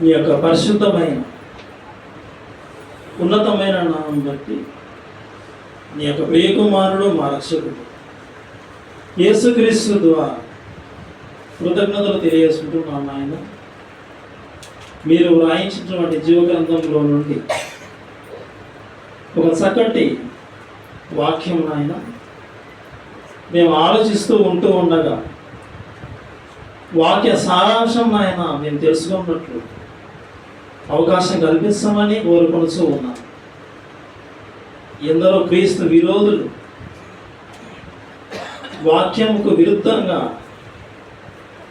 నీ యొక్క పరిశుద్ధమైన ఉన్నతమైన నామం బట్టి నీ యొక్క ప్రియకుమారుడు మా రక్షకుడు యేసుక్రీస్తు ద్వారా కృతజ్ఞతలు తెలియజేసుకుంటున్నాం నాయన. మీరు వ్రాయించినటువంటి జీవగ్రంథంలో నుండి ఒక చక్కటి వాక్యం నాయన మేము ఆలోచిస్తూ ఉంటూ ఉండగా వాక్య సారాంశం నాయన మేము తెలుసుకున్నట్లు అవకాశం కల్పిస్తామని కోరుకొనుచూ ఉన్నాం. ఎందరో క్రీస్తు విరోధులు వాక్యముకు విరుద్ధంగా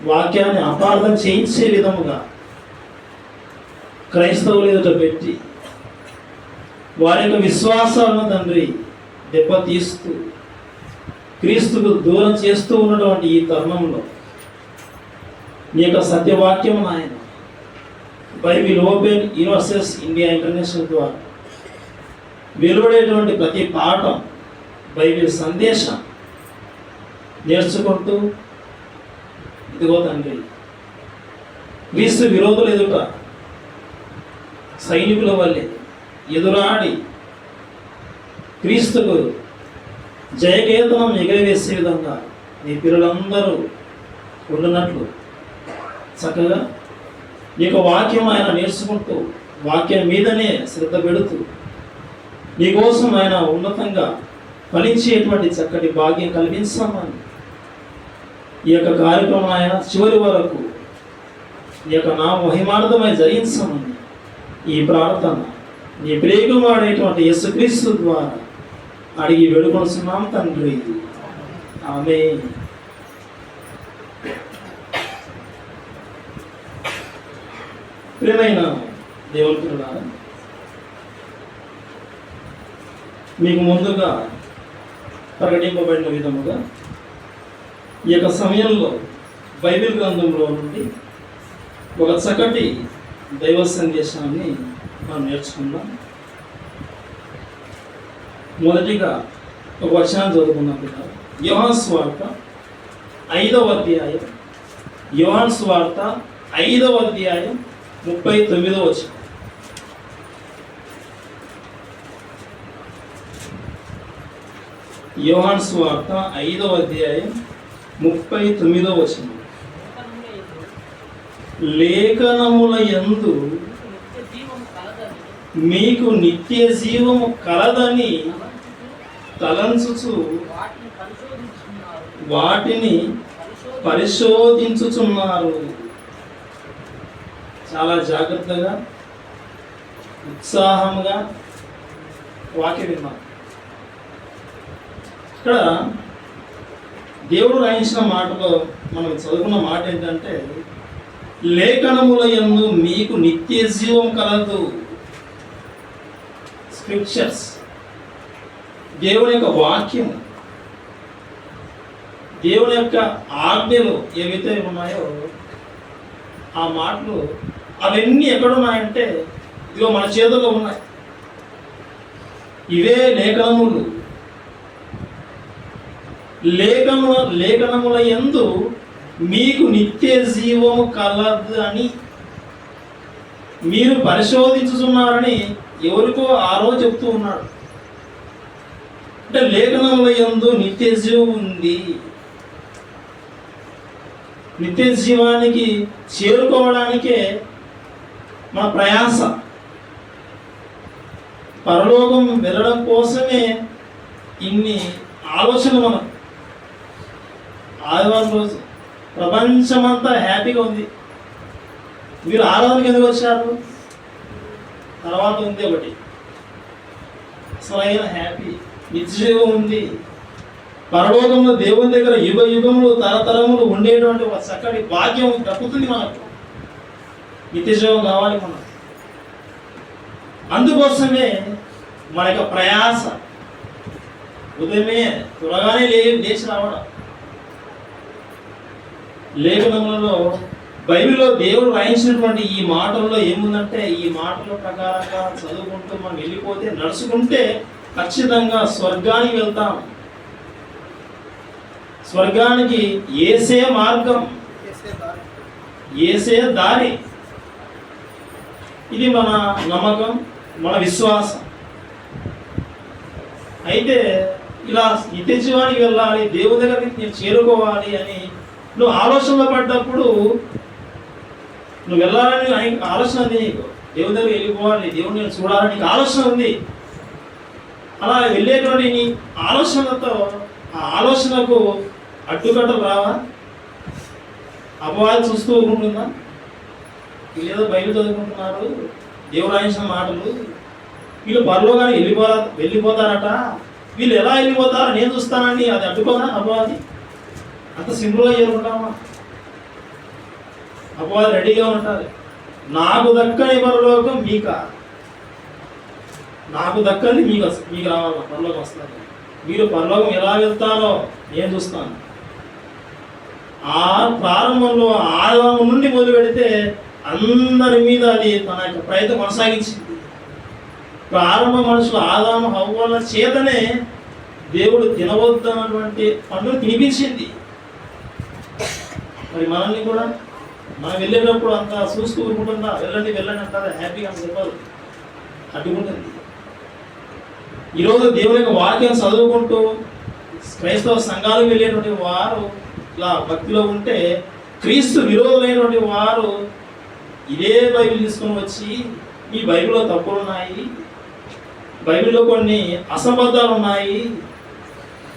వాక్యాన్ని అపార్థం చేయించే విధముగా క్రైస్తవులు ఎదుట పెట్టి వారి యొక్క విశ్వాసాలను తండ్రి దెబ్బతీస్తూ క్రీస్తుకు దూరం చేస్తూ ఉన్నటువంటి ఈ తరుణంలో నీ యొక్క సత్యవాక్యం నాయన Bible open universities India international ద్వారా వెలువడేటువంటి ప్రతి పాఠం బైబిల్ సందేశం నేర్చుకుంటూ ఇదిగో తండ్రి క్రీస్తు విరోధులు ఎదుట సైనికుల వల్లే ఎదురాడి క్రీస్తుకు జయకేతనం ఎగరవేసే విధంగా నీ పిల్లలందరూ ఉండునట్లు చక్కగా నీ యొక్క వాక్యం ఆయన నేర్చుకుంటూ వాక్యం మీదనే శ్రద్ధ పెడుతూ నీకోసం ఆయన ఉన్నతంగా ఫలించేటువంటి చక్కటి భాగ్యం కల్పించామని ఈ యొక్క కార్యక్రమం ఆయన చివరి వరకు ఈ యొక్క నా మహిమార్థమై జరిగించామని ఈ ప్రార్థన నీ ప్రియకుమారుడైనటువంటి యేసుక్రీస్తు ద్వారా అడిగి వేడుకొనుచున్నాం తండ్రి, ఆమేన్. ప్రియమైన దేవుని పిల్లలారా, మీకు ముందుగా ప్రకటింపబడిన విధముగా ఈ యొక్క సమయంలో బైబిల్ గ్రంథంలో నుండి ఒక చక్కటి దైవ సందేశాన్ని మనం నేర్చుకుందాం. మొదటిగా ఒక వచనాన్ని చదువుకున్నాం కదా, యోహాను సువార్త 5వ అధ్యాయం, యోహాను సువార్త 5వ అధ్యాయం 39వ వచనం. యోహాను సువార్త 5వ అధ్యాయం 39వ వచనం. లేఖనముల యందు మీకు నిత్య జీవము కలదని తలంచుచు వాటిని పరిశోధించుచున్నారు. చాలా జాగ్రత్తగా ఉత్సాహంగా వాక్యం విన్నాం. ఇక్కడ దేవుడు రాయించిన మాటలో మనం చదువుకున్న మాట ఏంటంటే, లేఖనముల యందు మీకు నిత్య జీవం కలదు. స్క్రిప్చర్స్, దేవుని యొక్క వాక్యం, దేవుని యొక్క ఆజ్ఞలు ఏవైతే ఉన్నాయో ఆ మాటలు అవన్నీ ఎక్కడున్నాయంటే ఇదిగో మన చేతుల్లో ఉన్నాయి. ఇవే లేఖనములు. లేఖనముల యందు మీకు నిత్య జీవము కలదు అని మీరు పరిశోధించుతున్నారని ఎవరికో ఆ రోజు చెప్తూ ఉన్నాడు. అంటే లేఖనముల యందు నిత్య జీవం ఉంది. నిత్య జీవానికి చేరుకోవడానికే మన ప్రయాస. పరలోకం వెళ్ళడం కోసమే ఇన్ని ఆలోచనలు. మనం ఆదివారం రోజు ప్రపంచమంతా హ్యాపీగా ఉంది. మీరు ఆరాధనకి ఎందుకు వచ్చారు? తర్వాత ఉంది ఒకటి అసలైన హ్యాపీ, నిత్యజీవం ఉంది. పరలోకంలో దేవుని దగ్గర యుగ యుగములు తరతరములు ఉండేటువంటి ఒక చక్కటి భాగ్యం దక్కుతుంది మనకు. నిత్యజీవం కావాలి మనం. అందుకోసమే మన యొక్క ప్రయాస. ఉదయమే త్వరగానే లేచి రావడం. లేఖనములలో బైబిల్లో దేవుడు రాయించినటువంటి ఈ మాటల్లో ఏముందంటే, ఈ మాటల ప్రకారంగా చదువుకుంటూ మనం వెళ్ళిపోతే, నడుచుకుంటే ఖచ్చితంగా స్వర్గానికి వెళ్తాం. స్వర్గానికి యేసే మార్గం, యేసే దారి. ఇది మన నమ్మకం, మన విశ్వాసం. అయితే ఇలా నిత్య జీవానికి వెళ్ళాలి, దేవుని దగ్గరికి నేను చేరుకోవాలి అని నువ్వు ఆలోచనలో పడ్డప్పుడు, నువ్వు వెళ్ళాలని ఆయనకి ఆలోచన ఉంది, నీకు దేవుని దగ్గర వెళ్ళిపోవాలి, దేవుని నేను చూడాలని నీకు ఆలోచన ఉంది. అలా వెళ్ళేటువంటి నీ ఆలోచనలతో ఆ ఆలోచనకు అడ్డుకట్టలు రావా? అపవాది చూస్తూ ఉంటుందా? వీళ్ళేదో బయలు చదువుకుంటున్నారు, దేవుడు రాయించిన మాటలు, వీళ్ళు పరలోకానికి వెళ్ళిపోతారట, వీళ్ళు ఎలా వెళ్ళిపోతారో నేను చూస్తానని అది అడ్డుకోదా అపవాది? అంత సింపుల్గా చేసుకుంటామా? అపవాది రెడీగా ఉంటుంది. నాకు దక్కని పరలోకం మీక, నాకు దక్కని మీకు రావాలి, పరలోకం వస్తుంది. మీరు పరలోకం ఎలా వెళ్తారో నేను చూస్తాను. ఆ ప్రారంభంలో ఆదాము నుండి మొదలు పెడితే అందరి మీద అది తన యొక్క ప్రయత్నం కొనసాగించింది. ప్రారంభ మనుషులు ఆదాము హవ్వల చేతనే దేవుడు తినవద్దన్నటువంటి పండుగ తినిపించింది. మరి మనల్ని కూడా మనం వెళ్ళేటప్పుడు అంత చూస్తూ ఊరుకుంటుందా? వెళ్ళండి వెళ్ళండి అంటారా? హ్యాపీగా చెప్పాలి, అడ్డుకుంటుంది. ఈరోజు దేవుని యొక్క వాక్యం చదువుకుంటూ క్రైస్తవ సంఘాలకు వెళ్ళేటువంటి వారు ఇలా భక్తిలో ఉంటే, క్రీస్తు విరోధులైనటువంటి వారు ఇదే బైబిల్ తీసుకొని వచ్చి మీ బైబిల్లో తప్పులు ఉన్నాయి, బైబిల్లో కొన్ని అసంబద్ధాలు ఉన్నాయి,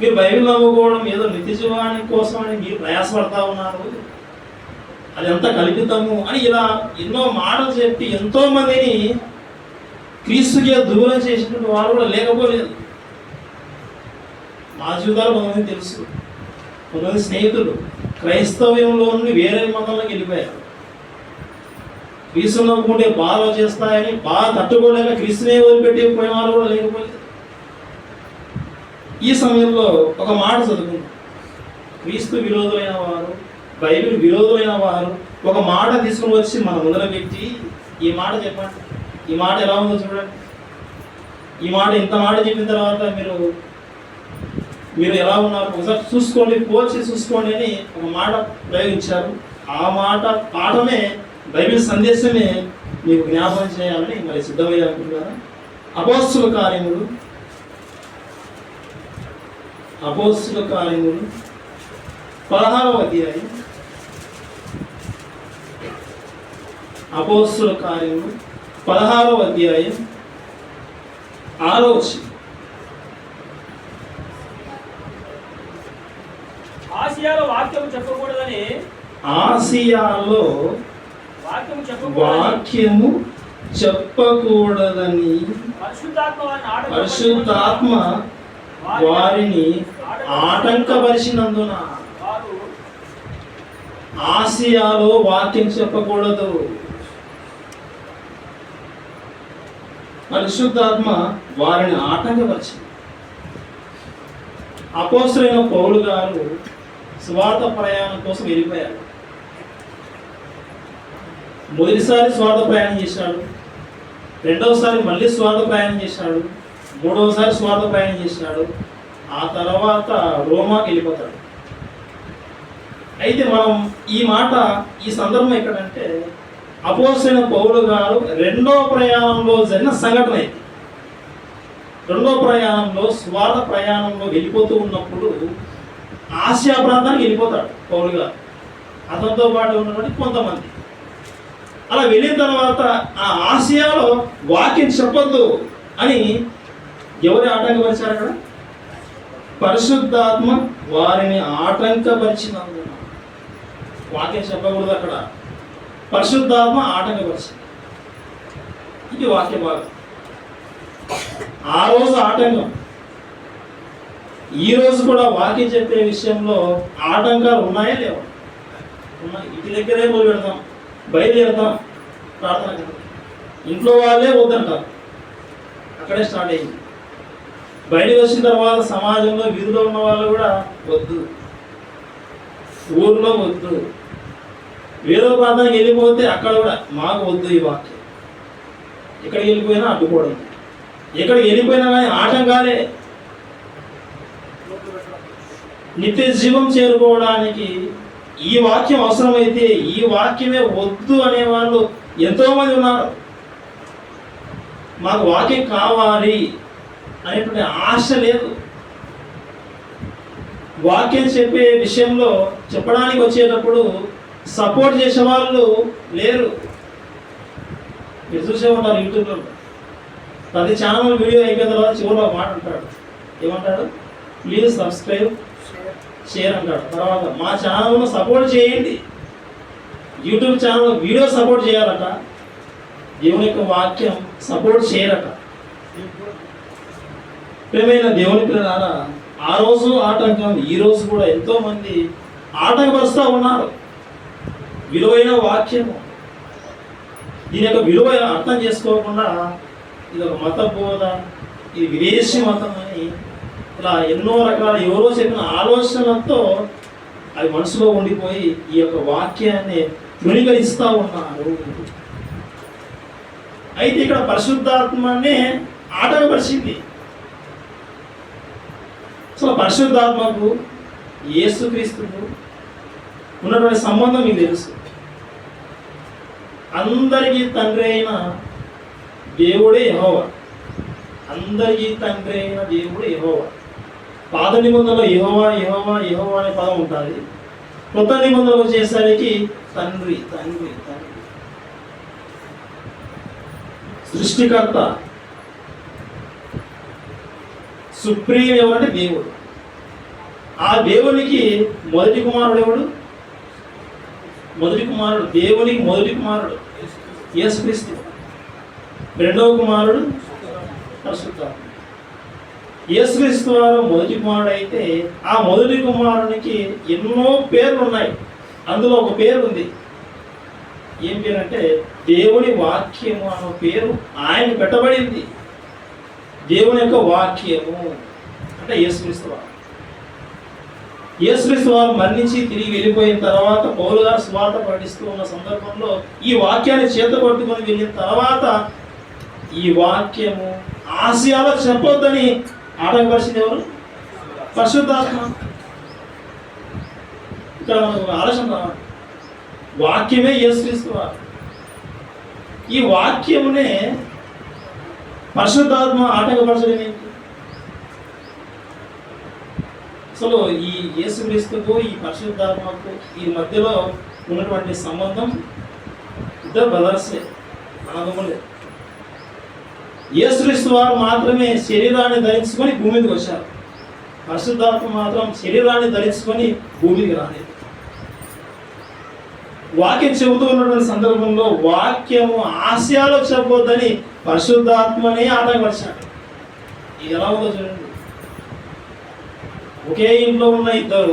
మీరు బైబిల్ నమ్ముకోవడం ఏదో నిత్య జీవానికి కోసం అని మీరు ప్రయాసపడతా ఉన్నారు, అది ఎంత కల్పితము అని ఇలా ఎన్నో మాటలు చెప్పి ఎంతో మందిని క్రీస్తుకి దూరం చేసినటువంటి వారు కూడా లేకపోలేదు. మా జీవితాలు కొంతమంది తెలుసు, కొంతమంది స్నేహితులు క్రైస్తవ్యంలో నుండి వేరే మతంలోకి వెళ్ళిపోయారు. క్రీస్తు నమ్ముకుంటే బాగా చేస్తాయని బాగా తట్టుకోలేక క్రీస్తునే వదిలిపెట్టి పోయిన వాళ్ళు కూడా లేకపోలేదు. ఈ సమయంలో ఒక మాట చదువుకుందాం. క్రీస్తు విరోధులైన వారు, బైబిల్ విరోధులైన వారు ఒక మాట తీసుకుని వచ్చి మన ముందర పెట్టి, ఈ మాట చెప్పండి, ఈ మాట ఎలా ఉందో చూడండి, ఈ మాట ఇంత మాట చెప్పిన తర్వాత మీరు ఎలా ఉన్నారు ఒకసారి చూసుకోండి, పోల్చి చూసుకోండి అని ఒక మాట ప్రయోగించారు. ఆ మాట పాఠమే, బైబిల్ సందేశమే మీకు జ్ఞాపకం చేయాలని మరి సిద్ధమయ్యే అనుకుంటున్నారా? అపోస్తుల కార్యములు 16వ అధ్యాయం, అపోస్తుల కార్యములు 16వ అధ్యాయం 6వ వచనం. ఆసియాలో వాక్యం చెప్పకూడదని, ఆసియాలో వాక్యము చెప్పకూడదని పరిశుద్ధాత్మ వారిని ఆటంకపరిచినందున ఆసియాలో వాక్యం చెప్పకూడదు. పరిశుద్ధాత్మ వారిని ఆటంకపరిచింది. అపోస్తలుడైన పౌలు గారు స్వార్థ ప్రయాణం కోసం వెళ్ళిపోయారు. మొదటిసారి స్వార్థ ప్రయాణం చేశాడు, రెండవసారి మళ్ళీ స్వార్థ ప్రయాణం చేశాడు, మూడవసారి స్వార్థ ప్రయాణం చేశాడు. ఆ తర్వాత రోమాకి వెళ్ళిపోతాడు. అయితే మనం ఈ సందర్భం ఎక్కడంటే, అపోస్తలుడైన పౌలు గారు రెండో ప్రయాణంలో జరిగిన సంఘటన ఇది. రెండో ప్రయాణంలో, స్వార్థ ప్రయాణంలో వెళ్ళిపోతూ ఉన్నప్పుడు ఆసియా ప్రాంతానికి వెళ్ళిపోతాడు పౌలు గారు, అతనితో పాటు ఉన్నటువంటి కొంతమంది. అలా వెళ్ళిన తర్వాత ఆ ఆసియాలో వాక్యం చెప్పొద్దు అని ఎవరు ఆటంకపరిచారు? అక్కడ పరిశుద్ధాత్మ వారిని ఆటంకపరిచినందున వాక్యం చెప్పకూడదు, అక్కడ పరిశుద్ధాత్మ ఆటంకపరిచింది. ఇది వాక్య భాగం. ఆ రోజు ఆటంకం, ఈ రోజు కూడా వాక్యం చెప్పే విషయంలో ఆటంకాలు ఉన్నాయా లేవా? ఉన్నాయి. ఇంటి దగ్గరే మొదలు పెడతాం, బయలుదేరుతాం ప్రార్థన, ఇంట్లో వాళ్ళే వద్దంటారు, అక్కడే స్టార్ట్ అయింది. బయటకు వచ్చిన తర్వాత సమాజంలో, వీధిలో ఉన్న వాళ్ళు కూడా వద్దు, ఊర్లో వద్దు, వేరే ప్రాంతానికి వెళ్ళిపోతే అక్కడ కూడా మాకు వద్దు ఈ వాక్యం. ఎక్కడికి వెళ్ళిపోయినా అడ్డుకోవడం, ఎక్కడికి వెళ్ళిపోయినా కానీ ఆటంకాలే. నిత్య జీవం చేరుకోవడానికి ఈ వాక్యం అవసరమైతే ఈ వాక్యమే వద్దు అనేవాళ్ళు ఎంతోమంది ఉన్నారు. మాకు వాక్యం కావాలి అనేటువంటి ఆశ లేదు. వాక్యం చెప్పే విషయంలో చెప్పడానికి వచ్చేటప్పుడు సపోర్ట్ చేసే వాళ్ళు లేరు. మీరు చూసే ఉంటారు యూట్యూబ్లో, ప్రతి ఛానల్ వీడియో అయిపోయిన తర్వాత చివరిలో ఒక మాట అంటాడు. ఏమంటాడు? ప్లీజ్ సబ్స్క్రైబ్, షేర్ అంటాడు. తర్వాత మా ఛానల్ను సపోర్ట్ చేయండి. యూట్యూబ్ ఛానల్ వీడియో సపోర్ట్ చేయాలట, దేవుని యొక్క వాక్యం సపోర్ట్ చేయరట. ప్రియమైన దేవుని పిల్లలారా, ఆ రోజు ఆటంకం, ఈ రోజు కూడా ఎంతో మంది ఆటంకపరుస్తూ ఉన్నారు. విలువైన వాక్యము, దీని యొక్క విలువ అర్థం చేసుకోకుండా ఇది ఒక మత బోధ, ఇది విదేశీ మతం అని ఇలా ఎన్నో రకాల ఎవరో చెప్పిన ఆలోచనలతో అవి మనసులో ఉండిపోయి ఈ యొక్క వాక్యాన్ని తృణీకరిస్తూ ఉన్నారు. అయితే ఇక్కడ పరిశుద్ధాత్మనే ఆటంకపరిచింది. సో పరిశుద్ధాత్మకు యేసుక్రీస్తుకు ఉన్నటువంటి సంబంధం మీకు తెలుసు. అందరికీ తండ్రి అయిన దేవుడే యెహోవా. అందరికీ తండ్రి అయిన దేవుడు యెహోవా. పాత నిబంధనలో యెహోవా యెహోవా యెహోవా అనే పదం ఉంటుంది. కొత్త నిబంధనలో వచ్చేసరికి తండ్రి తండ్రి తండ్రి. సృష్టికర్త సుప్రీం ఎవరంటే దేవుడు. ఆ దేవునికి మొదటి కుమారుడు ఎవడు? మొదటి కుమారుడు దేవునికి మొదటి కుమారుడు యేసుక్రీస్తు. రెండవ కుమారుడు పరిశుద్ధాత్మ. యేసుక్రీస్తు వారు మొదటి కుమారుడు అయితే ఆ మొదటి కుమారునికి ఎన్నో పేర్లు ఉన్నాయి. అందులో ఒక పేరు ఉంది. ఏం పేరు అంటే దేవుని వాక్యము అనే పేరు ఆయన పెట్టబడింది. దేవుని యొక్క వాక్యము అంటే యేసుక్రీస్తు వారు. యేసుక్రీస్తు వారు మరణించి తిరిగి వెళ్ళిపోయిన తర్వాత పౌలు గారు సువార్త ప్రకటిస్తూ ఉన్న సందర్భంలో ఈ వాక్యాన్ని చేత పట్టుకొని వెళ్ళిన తర్వాత ఈ వాక్యము ఆసియాలో చెప్పొద్దని ఆటంకపరిచింది ఎవరు? పరిశుద్ధాత్మ. ఇక్కడ మనకు ఆలోచన రావాలి. వాక్యమే యేసుక్రీస్తు వారు. ఈ వాక్యమునే పరిశుద్ధాత్మ ఆటంకపరచడం ఏంటి? అసలు ఈ యేసుక్రీస్తుకు ఈ పరిశుద్ధాత్మకు ఈ మధ్యలో ఉన్నటువంటి సంబంధం ఇద్దరు బ్రదర్సే, అన్నదమ్ములే. యేసుక్రీస్తు వారు మాత్రమే శరీరాన్ని ధరించుకొని భూమి మీదకి వచ్చారు. పరిశుద్ధాత్మ మాత్రం శరీరాన్ని ధరించుకొని భూమికి రాలేదు. వాక్యం చెబుతూ ఉన్నటువంటి సందర్భంలో వాక్యము ఆసియాలో చెప్పొద్దని పరిశుద్ధాత్మనే ఆటంకపరిచాడు. ఇది ఎలా ఉందో చూడండి. ఒకే ఇంట్లో ఉన్న ఇద్దరు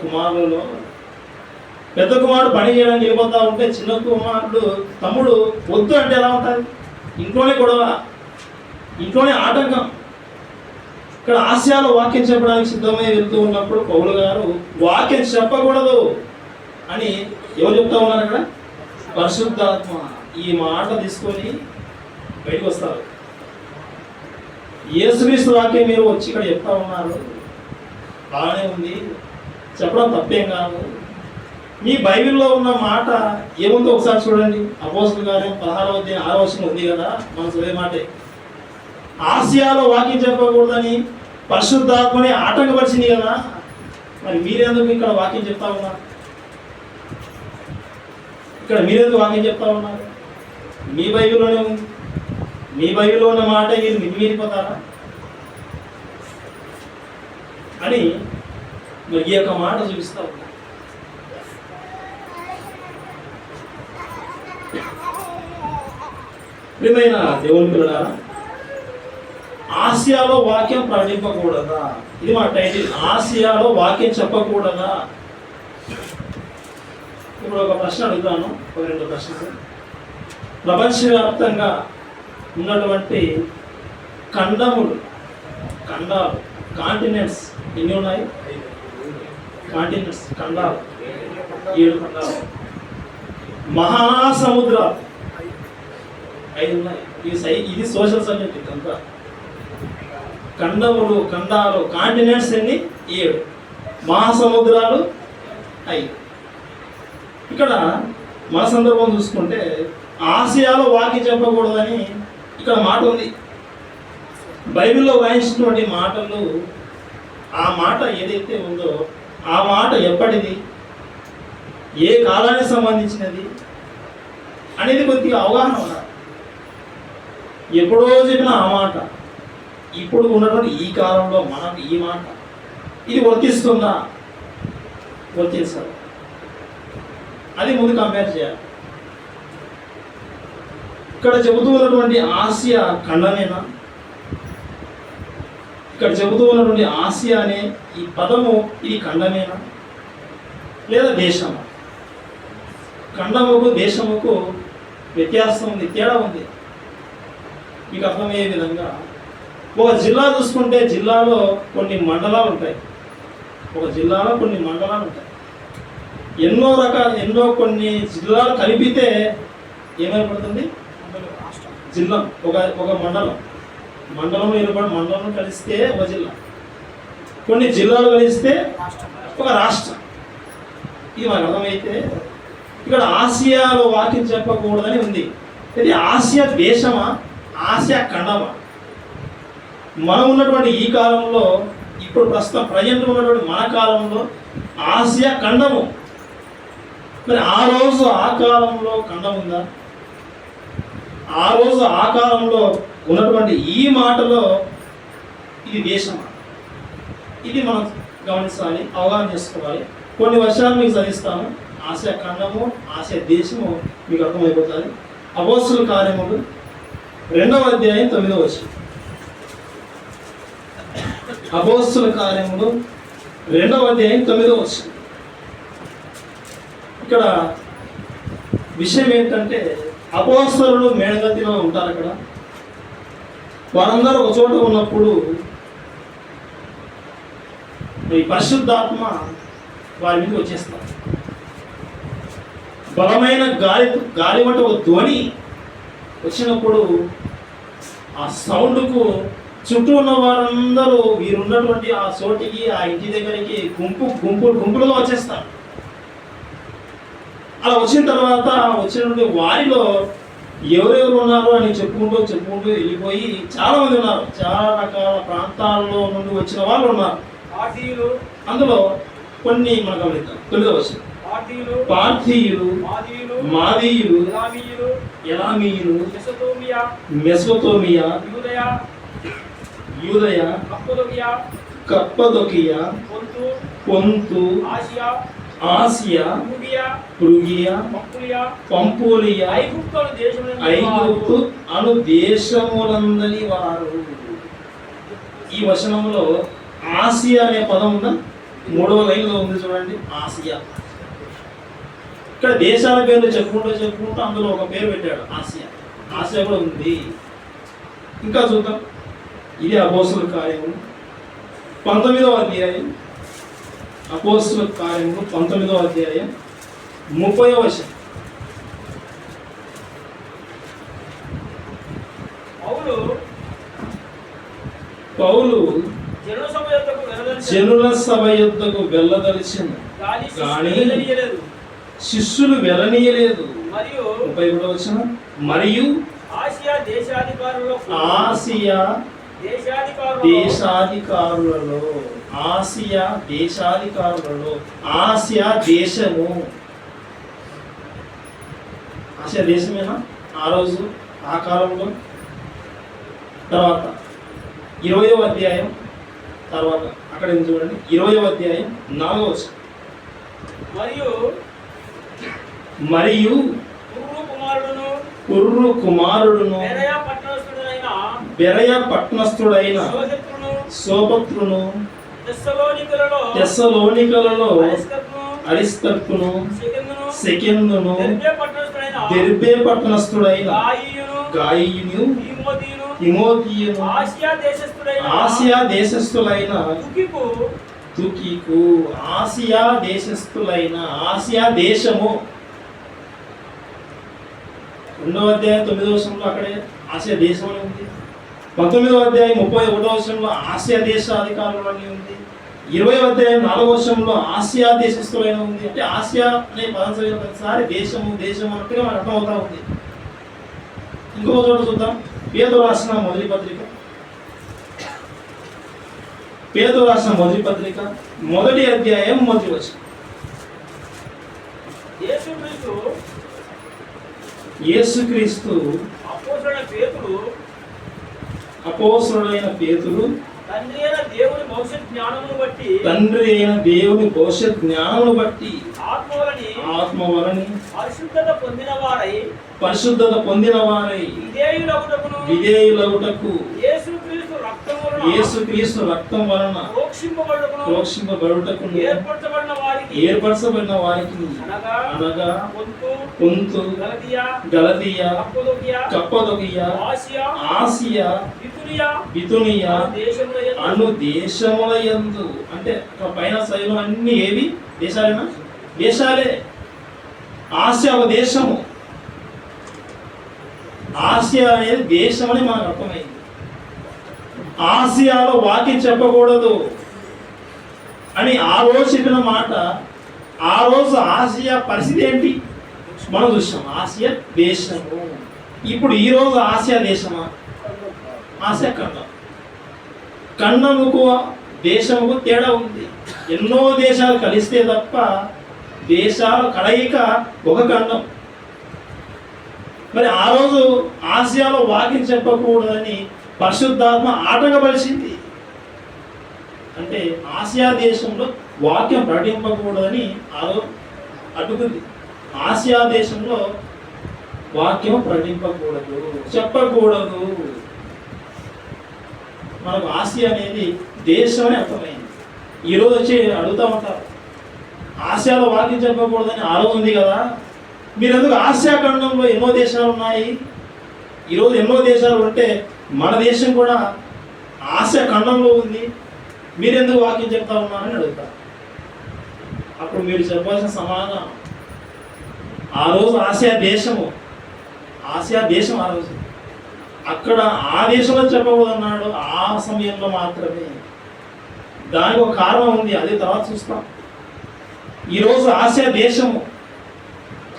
కుమారులలో పెద్ద కుమారుడు పని చేయడానికి వెళ్ళిపోతా ఉంటే చిన్న కుమారుడు తమ్ముడు వద్దు అంటే ఎలా ఉంటుంది? ఇంట్లోనే గొడవ, ఇంట్లోనే ఆటంకం. ఇక్కడ ఆసియాలో వాక్యం చెప్పడానికి సిద్ధమై వెళ్తూ ఉన్నప్పుడు పౌలు గారు వాక్యం చెప్పకూడదు అని ఎవరు చెప్తా ఉన్నారు? అక్కడ పరిశుద్ధాత్మ ఈ మాట తీసుకొని బయటకు వస్తారు. యేసుక్రీస్తు వాక్యం మీరు వచ్చి ఇక్కడ చెప్తా ఉన్నారు, బాగానే ఉంది, చెప్పడం తప్పేం కాదు. మీ బైబిల్లో ఉన్న మాట ఏముందో ఒకసారి చూడండి. అపోస్తలుల కార్యం 16వ అధ్యాయం 6వ వచనం ఉంది కదా, మనం చదివే మాటే. ఆసియాలో వాక్యం చెప్పకూడదని పరిశుద్ధాత్మని ఆటంకపరిచింది కదా, మరి మీరెందుకు ఇక్కడ వాక్యం చెప్తా ఉన్నారు? ఇక్కడ మీరెందుకు వాక్యం చెప్తా ఉన్నారు? మీ బైబిల్లోనే ఉంది. మీ బైబిల్లో ఉన్న మాట మీరు మితిమీరిపోతారా అని మరి ఈ యొక్క మాట చూపిస్తా ఉన్నారు. ప్రియమైన దేవుని పిల్లలారా, ఆసియాలో వాక్యం ప్రకటింపకూడదా? ఇది మా టైటిల్. ఆసియాలో వాక్యం చెప్పకూడదా? ఇప్పుడు ఒక ప్రశ్న అడుగుతాను, ఒక 2 ప్రశ్నలు. ప్రపంచవ్యాప్తంగా ఉన్నటువంటి ఖండాలు, కాంటినెంట్స్ ఎన్ని ఉన్నాయి? కాంటినెంట్స్, ఖండాలు 7 ఖండాలు. మహాసముద్రాలు 5 ఉన్నాయి. ఇది సోషల్ సబ్జెక్ట్ అంతా. ఖండాలు కాంటినెంట్స్ ఎన్ని? 7. మహాసముద్రాలు 5. ఇక్కడ మన సందర్భం చూసుకుంటే ఆసియాలో వాక్యం చెప్పకూడదని ఇక్కడ మాట ఉంది. బైబిల్లో వాయించినటువంటి మాటలు, ఆ మాట ఏదైతే ఉందో ఆ మాట ఎప్పటిది, ఏ కాలానికి సంబంధించినది అనేది కొద్దిగా అవగాహన ఉండాలి. ఎప్పుడో చెప్పిన ఆ మాట ఇప్పుడు ఉన్నటువంటి ఈ కాలంలో మనకు ఈ మాట ఇది వర్తిస్తుందా, వర్తించాలి. అది ముందు కంపేర్ చేయాలి. ఇక్కడ చెబుతూ ఉన్నటువంటి ఆసియా ఖండమేనా, ఇక్కడ చెబుతూ ఉన్నటువంటి ఆసియా అనే ఈ పదము ఇది ఖండమేనా లేదా దేశమా? ఖండముకు దేశముకు వ్యత్యాసం ఉంది, తేడా ఉంది. మీకు అర్థమయ్యే విధంగా ఒక జిల్లా చూసుకుంటే జిల్లాలో కొన్ని మండలాలు ఉంటాయి. ఒక జిల్లాలో కొన్ని మండలాలు ఉంటాయి. ఎన్నో కొన్ని జిల్లాలు కలిపితే ఏమైపడుతుంది జిల్లా. ఒక మండలం ఏర్పడి మండలం కలిస్తే ఒక జిల్లా, కొన్ని జిల్లాలు కలిస్తే ఒక రాష్ట్రం. ఇది మనకు అర్థమైతే ఇక్కడ ఆసియాలో వాక్యం చెప్పకూడదని ఉంది. ఇది ఆసియా దేశమా, ఆసియా ఖండమా? మనం ఉన్నటువంటి ఈ కాలంలో, ఇప్పుడు ప్రస్తుతం ప్రజెంట్ ఉన్నటువంటి మన కాలంలో ఆసియా ఖండము. మరి ఆ రోజు ఆ కాలంలో ఖండం ఉందా? ఆ రోజు ఆ కాలంలో ఉన్నటువంటి ఈ మాటలో ఇది దేశమా? ఇది మనం గమనించాలి, అవగాహన చేసుకోవాలి. కొన్ని వర్షాలు మీకు చదివిస్తాను. ఆసియా ఖండము, ఆసియా దేశము మీకు అర్థమైపోతుంది. అపోస్తలుల కార్యములు 2వ అధ్యాయం 9వ వచనం. అపోస్తలుల కార్యములు 2వ అధ్యాయం 9వ వచనం. ఇక్కడ విషయం ఏంటంటే అపోస్తలులు మేడగదిలో ఉంటారు. అక్కడ వారందరూ ఒక చోట ఉన్నప్పుడు ఈ పరిశుద్ధాత్మ వారి మీద వచ్చేస్తారు. బలమైన గాలి వంటి ఒక ధ్వని వచ్చినప్పుడు ఆ సౌండ్కు చుట్టూ ఉన్న వారందరూ వీరున్నటువంటి ఆ చోటికి, ఆ ఇంటి దగ్గరికి గుంపులుగా వచ్చేస్తారు. అలా వచ్చిన తర్వాత వచ్చినటువంటి వారిలో ఎవరెవరు ఉన్నారు అని చెప్పుకుంటూ వెళ్ళిపోయి చాలా మంది ఉన్నారు. చాలా రకాల ప్రాంతాల్లో నుండి వచ్చిన వాళ్ళు ఉన్నారు. అందులో కొన్ని మనం గమనిద్దాం. 9వ వచనం. పార్థీయులు, మాదీయులు, ఎలామీయులు, మెసొపోతామియా, యూదయ, కప్పదొకియా, పొంతు, ఆసియా, ఫ్రుగియా, పంపులియా, ఐగుప్తు అను దేశములందరి వారు. ఈ వచనంలో ఆసియా అనే పదం ఉందా? 3వ లైన్లో ఉంది చూడండి, ఆసియా. ఇక్కడ దేశాల పేర్లు చెప్పుకుంటూ అందులో ఒక పేరు పెట్టాడు, ఆసియా. ఆసియా కూడా ఉంది. ఇంకా చూద్దాం. ఇది అపోస్తలుల కార్యములు 19వ అధ్యాయం. అపోస్తలుల కార్యములు 19వ అధ్యాయం 30వ వచనం. పౌలు జనుల సభ యొద్దకు వెళ్ళదలిచింది కానీ శిష్యులు వెళ్ళనీయలేదు. 31వ వచనం. మరియు ఆసియా దేశాధికారులలో ఆసియా దేశము, ఆసియా దేశమేనా ఆ రోజు ఆ కాలంలో? తర్వాత 20వ అధ్యాయం తర్వాత అక్కడ చూడండి, 20వ అధ్యాయం 4వ వచనం. మరియు కుర్రు కుమారుడును బెరయ పట్టణస్థుడైన సోపత్రును, తెస్సలోనికలలో అరిస్తర్కును, సెకెందును, దెర్బే పట్టణస్థుడైన గాయియును, తిమోతియును, ఆసియా దేశస్థులైన తుకికు. ఆసియా దేశస్థులైన, ఆసియా దేశము 2వ అధ్యాయం 9వ వచనంలో అక్కడే ఆసియా దేశం అని ఉంది. 19వ అధ్యాయం 31వ వచనంలో ఆసియా దేశ అధికారులు అని ఉంది. 20వ అధ్యాయం 4వ వచనంలో ఆసియా దేశస్థులైన ఉంది. అంటే ఆసియా అనే పదం చదివిన ప్రతిసారి దేశము అన్నట్టుగా మనకు అర్థమవుతా ఉంది. ఇంకొక చోట చూద్దాం. పేతురు రాసిన మొదటి పత్రిక, పేతురు రాసిన మొదటి పత్రిక 1వ అధ్యాయం 1వ వచనం. యేసుక్రీస్తు అపోస్తలుడైన పేతురు తండ్రి అయిన దేవుని భవిష్యత్ జ్ఞానమును బట్టి ఆత్మ వలని పరిశుద్ధత పొందిన వారై విధేయులగుటకు యేసుక్రీస్తు రక్తం వలన ప్రోక్షింపబడుటకు ఏర్పరచబడిన వారికి అనగా పొంతు, గలతీయ, కప్పదొకియ, ఆసియా, బితునియా అను దేశముల యందు, అంటే పైన శైలం అన్ని ఏవి దేశాలేనా? దేశాలే. ఆసియా ఒక దేశము. ఆసియా అనేది దేశం అని మనకు అర్థమైంది. ఆసియాలో వాక్యం చెప్పకూడదు అని ఆ రోజు చెప్పిన మాట, ఆ రోజు ఆసియా పరిస్థితి ఏంటి మనం చూసాం. ఆసియా దేశము. ఇప్పుడు ఈ రోజు ఆసియా దేశమా? ఆసియా ఖండం. ఖండముకు దేశముకు తేడా ఉంది. ఎన్నో దేశాలు కలిస్తే తప్ప దేశాల కలయిక ఒక ఖండం. మరి ఆ రోజు ఆసియాలో వాక్యం చెప్పకూడదని పరిశుద్ధాత్మ ఆటంకపరిచింది. అంటే ఆసియా దేశంలో వాక్యం ప్రకటింపకూడదని ఆ రోజు అడ్డుకుంది. ఆసియా దేశంలో వాక్యం ప్రకటింపకూడదు, చెప్పకూడదు. మనకు ఆసియా అనేది దేశం అని అర్థమైంది. ఈరోజు వచ్చి అడుగుతూ ఉంటారు, ఆసియాలో వాక్యం చెప్పకూడదని ఆ రోజు ఉంది కదా, మీరు ఎందుకు ఆసియా ఖండంలో ఎన్నో దేశాలు ఉన్నాయి, ఈరోజు ఎన్నో దేశాలు ఉంటే మన దేశం కూడా ఆసియా ఖండంలో ఉంది, మీరెందుకు వాక్యం చెప్తా ఉన్నారని అడుగుతారు. అప్పుడు మీరు చెప్పాల్సిన సమాధానం, ఆ రోజు ఆసియా దేశము, ఆసియా దేశం ఆ రోజు, అక్కడ ఆ దేశంలో చెప్పకూడదన్నాడు ఆ సమయంలో మాత్రమే. దానికి ఒక కారణం ఉంది, అదే తర్వాత చూస్తాం. ఈరోజు ఆసియా దేశము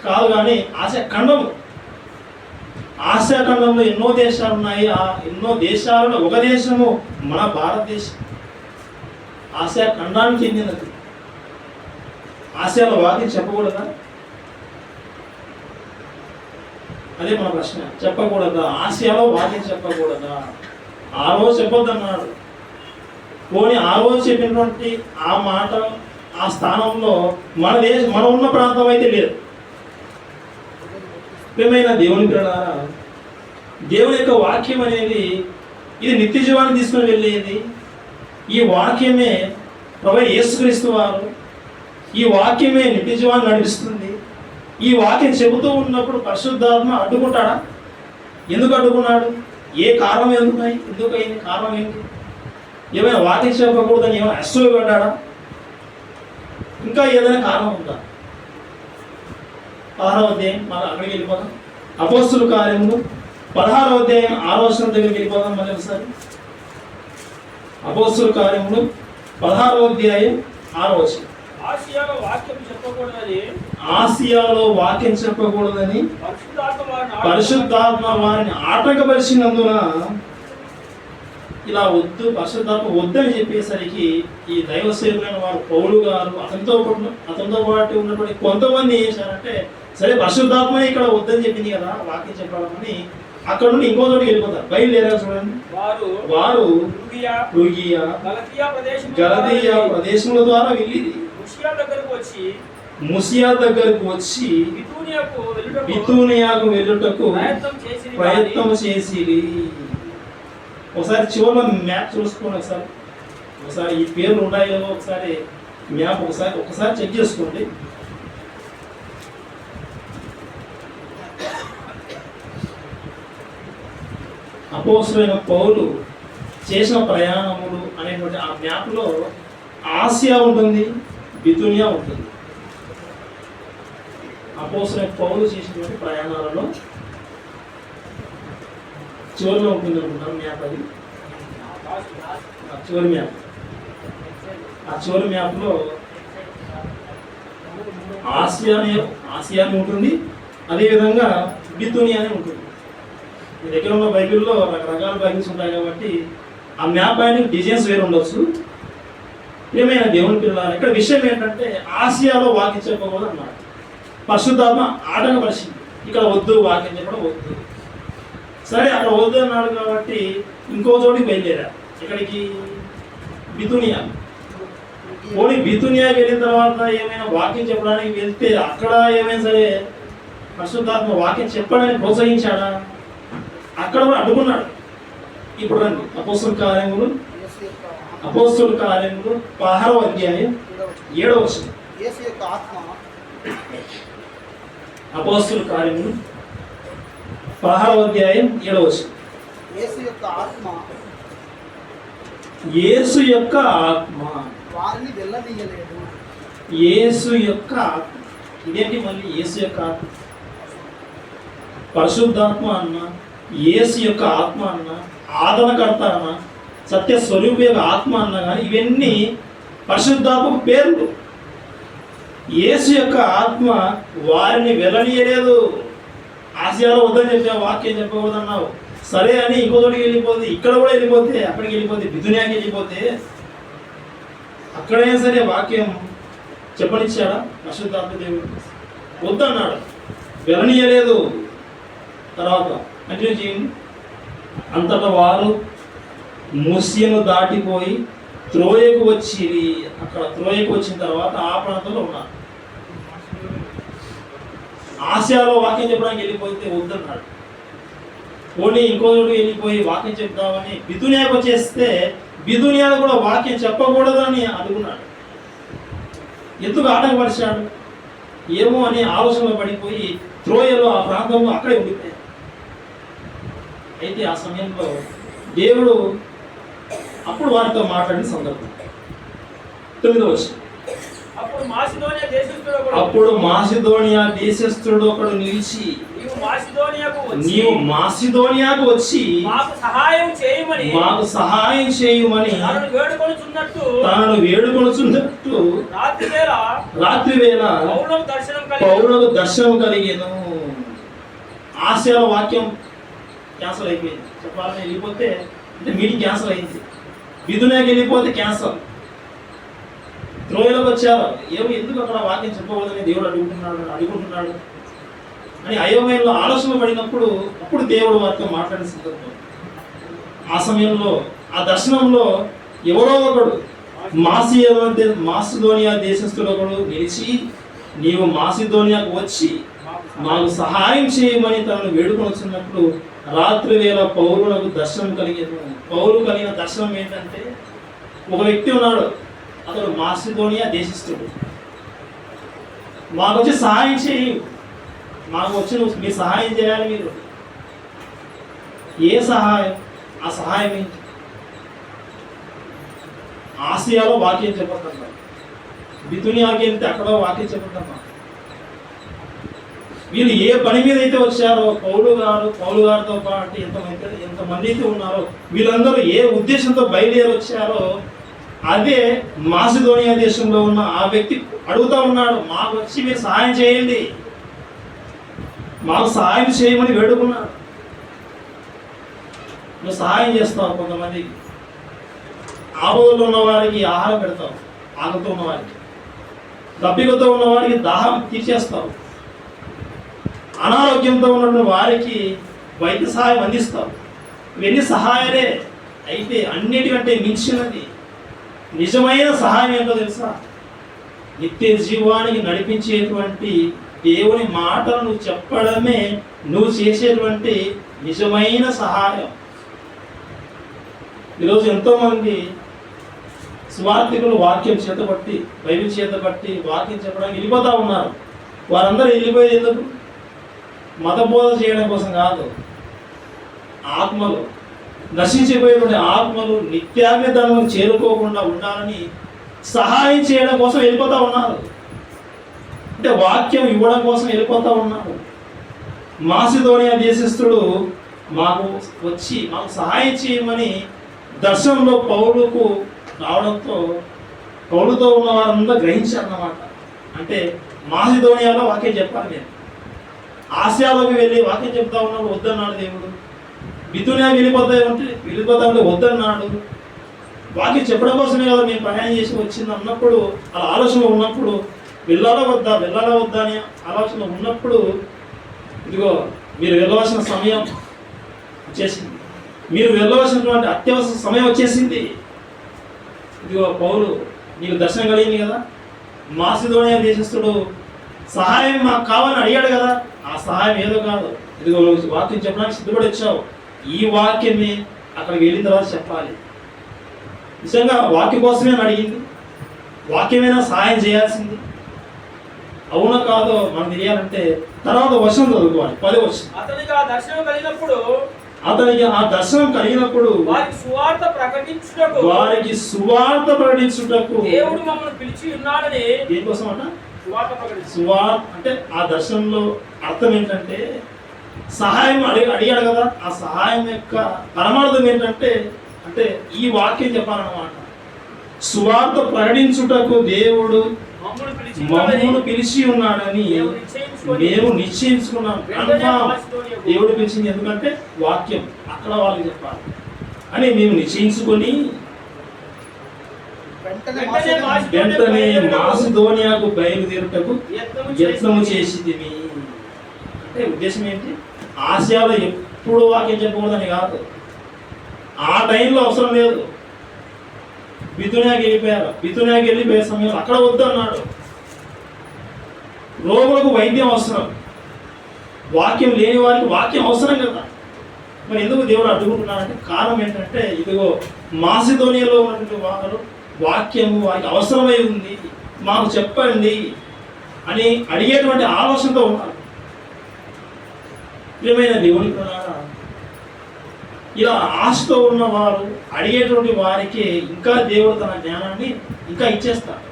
కాదు కానీ ఆసియా ఖండము. ఆసియా ఖండంలో ఎన్నో దేశాలు ఉన్నాయి. ఆ ఎన్నో దేశాలలో ఒక దేశము మన భారతదేశం. ఆసియా ఖండానికి చెందినది. ఆసియాలో వాక్యం చెప్పకూడదా? అదే మన ప్రశ్న. చెప్పకూడదా? ఆసియాలో వాక్యం చెప్పకూడదా? ఆ రోజు చెప్పొద్దన్నాడు. పోనీ ఆ రోజు చెప్పినటువంటి ఆ మాట ఆ స్థానంలో మనం ఉన్న ప్రాంతం అయితే లేదు. ప్రియమైన దేవుని పిల్లలారా, దేవుని యొక్క వాక్యం అనేది ఇది నిత్య జీవాన్ని తీసుకుని వెళ్ళేది. ఈ వాక్యమే ప్రభువైన యేసుక్రీస్తు వారు, ఈ వాక్యమే నిత్య జీవాన్ని నడిపిస్తుంది. ఈ వాక్యం చెబుతూ ఉన్నప్పుడు పరిశుద్ధాత్మ అడ్డుకుంటాడా? ఎందుకు అడ్డుకున్నాడు? ఏ కారణం ఎందుకు అయింది? కారణం ఏంటి? ఏమైనా వాక్యం చెప్పకూడదని ఏమైనా అస్సులు పడ్డాడా? ఇంకా ఏదైనా కారణం ఉందా? 16వ అధ్యాయం మళ్ళీ అక్కడికి వెళ్ళిపోతాం. అపోస్తుల కార్యములు 16వ అధ్యాయం 6వ వచనం దగ్గరికి వెళ్ళిపోతాం. మళ్ళీ ఒకసారి అపోస్తుల కార్యములు 16వ అధ్యాయం 6వ వచనం. ఆసియాలో వాక్యం చెప్పకూడదని పరిశుద్ధాత్మ వారిని ఆటంకపరిచినందున, ఇలా వద్దు పరిశుద్ధాత్మ వద్దని చెప్పేసరికి ఈ దైవ సేవకులైన వారు పౌలు గారు అతనితో పాటు ఉన్నటువంటి కొంతమంది ఏం చేశారంటే, సరే పరిశుద్ధాత్మ ఇక్కడ వద్దని చెప్పింది కదా వాక్యం చెప్పాలని అక్కడ నుండి ఇంకో చోటికి వెళ్ళిపోతారు. బయలుదేరారు. చూడండి, వారు గలతీయ ప్రదేశముల ద్వారా వెళ్ళి ముసియా దగ్గరకు వచ్చి బితూనియాకు వెళ్ళుటకు ప్రయత్నం చేసి. ఒకసారి చివరిలో మ్యాప్ చూసుకోండి. ఒకసారి ఈ పేర్లు ఉన్నాయో ఒకసారి మ్యాప్ ఒకసారి చెక్ చేసుకోండి. అపోస్తలుడైన పౌలు చేసిన ప్రయాణములు అనేటువంటి ఆ మ్యాప్లో ఆసియా ఉంటుంది, బితూనియా ఉంటుంది. అపోస్తలుడైన పౌలు చేసినటువంటి ప్రయాణాలలో చివరిలో ఉంటుంది అనుకుంటాను మ్యాప్. అది చివరి మ్యాప్. ఆ చివరి మ్యాప్లో ఆసియా ఉంటుంది, అదేవిధంగా బితూనియా అని ఉంటుంది. మీ దగ్గర ఉన్న బైబిల్లో రకరకాల బైబిల్స్ ఉంటాయి కాబట్టి ఆ మ్యాప్ ఆయన డిజైన్స్ వేరు ఉండొచ్చు. ఏమైనా దేవుని పిల్లలు ఇక్కడ విషయం ఏంటంటే ఆసియాలో వాక్యం చెప్పకూడదు అన్నాడు. పరిశుద్ధాత్మ ఆటంకపరిచింది. ఇక్కడ వద్దు, వాక్యం చెప్పడం వద్దు. సరే అక్కడ వద్దు అన్నాడు కాబట్టి ఇంకో చోటికి బయలుదేరా. ఇక్కడికి బితునియా. పోనీ బితునియాకి వెళ్ళిన తర్వాత ఏమైనా వాక్యం చెప్పడానికి వెళ్తే అక్కడ ఏమైనా సరే పరిశుద్ధాత్మ వాక్యం చెప్పడానికి ప్రోత్సహించాడా? అక్కడ కూడా అడ్డుకున్నాడు. ఇప్పుడు రండి అపోస్తుల కార్యములు 16వ అధ్యాయం 7వ వచనం. అపోస్తుల కార్యములు 16వ అధ్యాయం 7వ వచనం. యేసు యొక్క ఆత్మ వారిని వెళ్ళనీయలేదు. యేసు యొక్క ఆత్మ. ఇదేంటి మళ్ళీ యేసు యొక్క ఆత్మ? పరిశుద్ధాత్మ అన్న, యేసు యొక్క ఆత్మ అన్న, ఆదరణకర్త అన్న, సత్య స్వరూప యొక్క ఆత్మ అన్న కానీ ఇవన్నీ పరిశుద్ధాత్మ పేర్లు. యేసు యొక్క ఆత్మ వారిని వెళ్ళనీయలేదు. ఆసియాలో వద్దని చెప్పా, వాక్యం చెప్పకూడదన్నావు. సరే అని ఇంకో చోటికి వెళ్ళిపోతే, ఇక్కడ కూడా వెళ్ళిపోతే, అక్కడికి వెళ్ళిపోతే, బిదునియాకి వెళ్ళిపోతే అక్కడైనా సరే వాక్యం చెప్పనిచ్చాడా పరిశుద్ధాత్మ దేవుడు? వద్దన్నాడు, వెళ్ళనీయలేదు. తర్వాత కంటిన్యూ చేయండి. అంతటా వారు మూసియను దాటిపోయి త్రోయకు వచ్చి, అక్కడ త్రోయకు వచ్చిన తర్వాత ఆ ప్రాంతంలో ఉన్నారు. ఆసియాలో వాక్యం చెప్పడానికి వెళ్ళిపోతే వద్దన్నాడు. పోనీ ఇంకో చోటుకి వెళ్ళిపోయి వాక్యం చెప్తామని బిదునియాకు వచ్చేస్తే బిదునియాలో కూడా వాక్యం చెప్పకూడదని అనుకున్నాడు. ఎందుకు ఆటంకపరిచాడు ఏమో అని ఆలోచనలో పడిపోయి త్రోయలో ఆ ప్రాంతంలో అక్కడే ఉండిపోయాడు. అయితే ఆ సమయంలో దేవుడు అప్పుడు వారితో మాట్లాడిన సందర్భం 9వ వచనం. అప్పుడు మాసిదోనియా దేశస్థుడు ఒకడు నిలిచి, నీవు మాసిదోనియాకు వచ్చి మాకు సహాయం చేయమని తనను వేడుకొనుచున్నట్టు రాత్రి వేళ పౌరులకు దర్శనం కలిగేను. ఆసియాలో వాక్యం క్యాన్సల్ అయిపోయింది. చెప్పాలని వెళ్ళిపోతే అంటే మీటింగ్ క్యాన్సల్ అయింది. బిదునియాకి వెళ్ళిపోతే క్యాన్సల్. త్రోయలోకి వచ్చారు. ఎందుకు అక్కడ వాక్యం చెప్పకూడదని దేవుడు అడుగుతున్నాడు అని అయోమయంలో ఆలోచన పడినప్పుడు అప్పుడు దేవుడు వారితో మాట్లాడిన సందర్భం. ఆ సమయంలో ఆ దర్శనంలో ఎవరో ఒకడు మాసిదోనియా దేశస్థుడు ఒకడు నిలిచి, నీవు మాసిదోనియాకు వచ్చి మాకు సహాయం చేయమని తనను వేడుకొనుచున్నప్పుడు రాత్రి వేళ పౌరులకు దర్శనం కలిగేది. పౌరు కలిగిన దర్శనం ఏంటంటే, ఒక వ్యక్తి ఉన్నాడు, అతడు మాసిదోనియా దేశస్థుడు. మాకు వచ్చి సహాయం చేయి, మాకు వచ్చి నువ్వు మీరు సహాయం చేయాలి. మీరు ఏ సహాయం? ఆ సహాయం ఏంటి? ఆసియాలో వాక్యం చెప్పద్దమ్మా, బితునియాకి వెళ్తే అక్కడ వాక్యం చెప్పద్దమ్మా. వీళ్ళు ఏ పని మీద అయితే వచ్చారో పౌలు గారితో పాటు ఎంతమంది అయితే ఉన్నారో వీళ్ళందరూ ఏ ఉద్దేశంతో బయలుదేరి వచ్చారో అదే మాసిదోనియా దేశంలో ఉన్న ఆ వ్యక్తి అడుగుతా ఉన్నాడు, మాకు వచ్చి మీరు సహాయం చేయండి, మాకు సహాయం చేయమని వేడుకున్నాడు. నువ్వు సహాయం చేస్తావు, కొంతమందికి ఆపదలో ఉన్న వారికి ఆహారం పెడతావు, ఆకలితో ఉన్న వారికి, దప్పికతో ఉన్న వారికి దాహం తీర్చేస్తావు, అనారోగ్యంతో ఉన్న వారికి వైద్య సహాయం అందిస్తావు. ఇవన్నీ సహాయాలే. అయితే అన్నిటికంటే మించినది నిజమైన సహాయం ఏంటో తెలుసా? నిత్య జీవానికి నడిపించేటువంటి దేవుని మాటలు నువ్వు చెప్పడమే నువ్వు చేసేటువంటి నిజమైన సహాయం. ఈరోజు ఎంతోమంది స్వార్థికులు వాక్యం చేతబట్టి, బైబిల్ చేతబట్టి వాక్యం చెప్పడానికి వెళ్ళిపోతూ ఉన్నారు. వారందరూ వెళ్ళిపోయేది ఎందుకు? మతబోధ చేయడం కోసం కాదు. ఆత్మలు నశించిపోయేటువంటి ఆత్మలు నిత్యాగ్నిధనం చేరుకోకుండా ఉండాలని సహాయం చేయడం కోసం వెళ్ళిపోతూ ఉన్నారు. అంటే వాక్యం ఇవ్వడం కోసం వెళ్ళిపోతూ ఉన్నారు. మాసిదోనియా దేశస్థుడు మాకు వచ్చి మాకు సహాయం చేయమని దర్శనంలో పౌలుకు రావడంతో పౌలుతో ఉన్న వారందరూ గ్రహించారన్నమాట. అంటే మాసిదోనియాలో వాక్యం చెప్పాలి నేను, ఆసియాలోకి వెళ్ళి వాక్యం చెప్తా ఉన్నాడు, వద్దన్నాడు దేవుడు. బితునియా వెళ్ళిపోతా ఉంటే వద్దన్నాడు. వాక్యం చెప్పడం కోసమే కదా మేము ప్రయాణం చేసి వచ్చింది అన్నప్పుడు, అలా ఆలోచన ఉన్నప్పుడు వెళ్ళాలా వద్దా అని ఆలోచన ఉన్నప్పుడు, ఇదిగో మీరు వెళ్ళవలసిన సమయం వచ్చేసింది, మీరు వెళ్ళవలసినటువంటి అత్యవసర సమయం వచ్చేసింది. ఇదిగో పౌలు నీకు దర్శనం కలిగింది కదా, మాసిదోనియా దేశస్థుడు సహాయం మాకు కావాలని అడిగాడు కదా, ఆ సహాయం ఏదో కాదు, ఇదిగో నువ్వు వాక్యం చెప్పడానికి సిద్ధపడి వచ్చావు, ఈ వాక్యమే అక్కడికి వెళ్ళిన తర్వాత చెప్పాలి. నిజంగా వాక్యం కోసమే అడిగింది, వాక్యమైనా సహాయం చేయాల్సింది. అవునో కాదో మనం తెలియాలంటే తర్వాత వర్షం చదువుకోవాలి. 10వ వచనం. అతనికి ఆ దర్శనం కలిగినప్పుడు వారికి సువార్త ప్రకటించుటకు దేవుడు మమ్మల్ని పిలిచి ఉన్నాడని. దేనికోసం అట? సువార్త అంటే ఆ దర్శనంలో అర్థం ఏంటంటే సహాయం అడిగాడు కదా, ఆ సహాయం యొక్క పరమార్థం ఏంటంటే అంటే ఈ వాక్యం చెప్పాలన్నమాట. సువార్త ప్రకటించుటకు దేవుడు మమ్మల్ని పిలిచి ఉన్నాడని మేము నిశ్చయించుకున్నాం. కన్ఫామ్ దేవుడు పిలిచింది ఎందుకంటే వాక్యం అక్కడ వాళ్ళకి చెప్పాలి అని మేము నిశ్చయించుకొని వెంటనే మాసిదోనియాకు బయలుదేరుటకు యత్నము చేసింది. అంటే ఉద్దేశం ఏంటి? ఆసియాలో ఎప్పుడు వాక్యం చెప్పకూడదని కాదు, ఆ టైంలో అవసరం లేదు. బితునియాకి వెళ్ళిపోయే సమయంలో అక్కడ వద్దన్నాడు. రోగులకు వైద్యం అవసరం, వాక్యం లేని వారికి వాక్యం అవసరం కదా. మరి ఎందుకు దేవుడు అడ్డుకుంటున్నారంటే కారణం ఏంటంటే ఇదిగో మాసిదోనియాలో ఉన్నటువంటి వారు వాక్యము వారికి అవసరమై ఉంది, మాకు చెప్పండి అని అడిగేటువంటి ఆలోచనతో ఉన్నారు. ప్రియమైన దేవుని ప్రకారం ఇలా ఆశతో ఉన్నవారు అడిగేటువంటి వారికి ఇంకా దేవుడు తన జ్ఞానాన్ని ఇంకా ఇచ్చేస్తారు.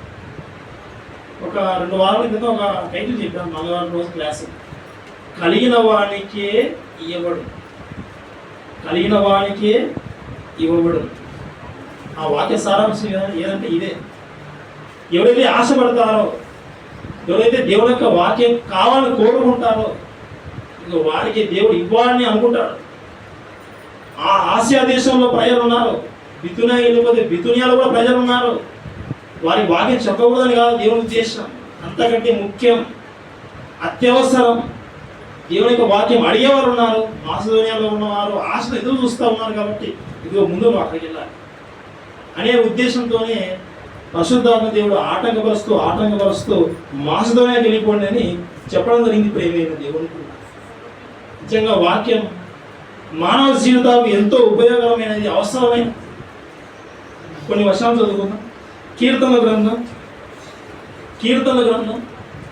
ఒక 2 వారాల క్రితం ఒక టైటిల్ చెప్పాను, మంగళవారం రోజు క్లాసు, కలిగిన వానికే ఇవ్వబడు. ఆ వాక్య సారాంశం ఏదంటే ఇదే. ఎవరైతే ఆశపడతారో, ఎవరైతే దేవుని యొక్క వాక్యం కావాలని కోరుకుంటారో ఇక వారికి దేవుడు ఇవ్వాలని అనుకుంటాడు. ఆ ఆసియా దేశంలో ప్రజలు ఉన్నారు, బితునియా వెళ్ళిపోతే బితునియాలో కూడా ప్రజలు ఉన్నారు. వారికి వాక్యం చెప్పకూడదని కాదు దేవుని ఉద్దేశం, అంతకంటే ముఖ్యం అత్యవసరం దేవుని యొక్క వాక్యం అడిగేవారు ఉన్నారు. మాసిదోనియాలో ఉన్నవారు ఆశలు ఎదురు చూస్తూ ఉన్నారు కాబట్టి ఇదిగో ముందు అక్కడికి వెళ్ళాలి అనే ఉద్దేశంతోనే పరిశుద్ధాత్మ దేవుడు ఆటంకపరుస్తూ మాసిదోనియాకి వెళ్ళిపోండి అని చెప్పడం జరిగింది. ప్రేమైన దేవునికి నిజంగా వాక్యం మానవ జీవితాలకు ఎంతో ఉపయోగకరమైనది, అవసరమైన కొన్ని వచనాలు చదువుకుందాం. కీర్తనల గ్రంథం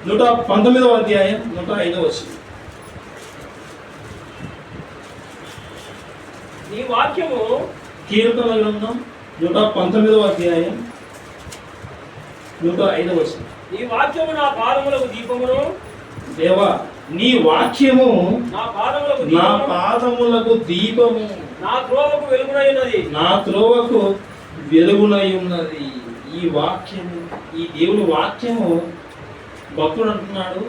119వ అధ్యాయం 105వ వచనం. నీ వాక్యము, కీర్తనల గ్రంథం 119వ అధ్యాయం 105వ వచనం. నీ వాక్యము నా పాదములకు దీపమును. దేవా నీ వాక్యము నా పాదములకు దీపము, నా త్రోవకు వెలుగునై ఉన్నది. ఈ వాక్యము, ఈ దేవుని వాక్యము, భక్తుడు అంటున్నాడు,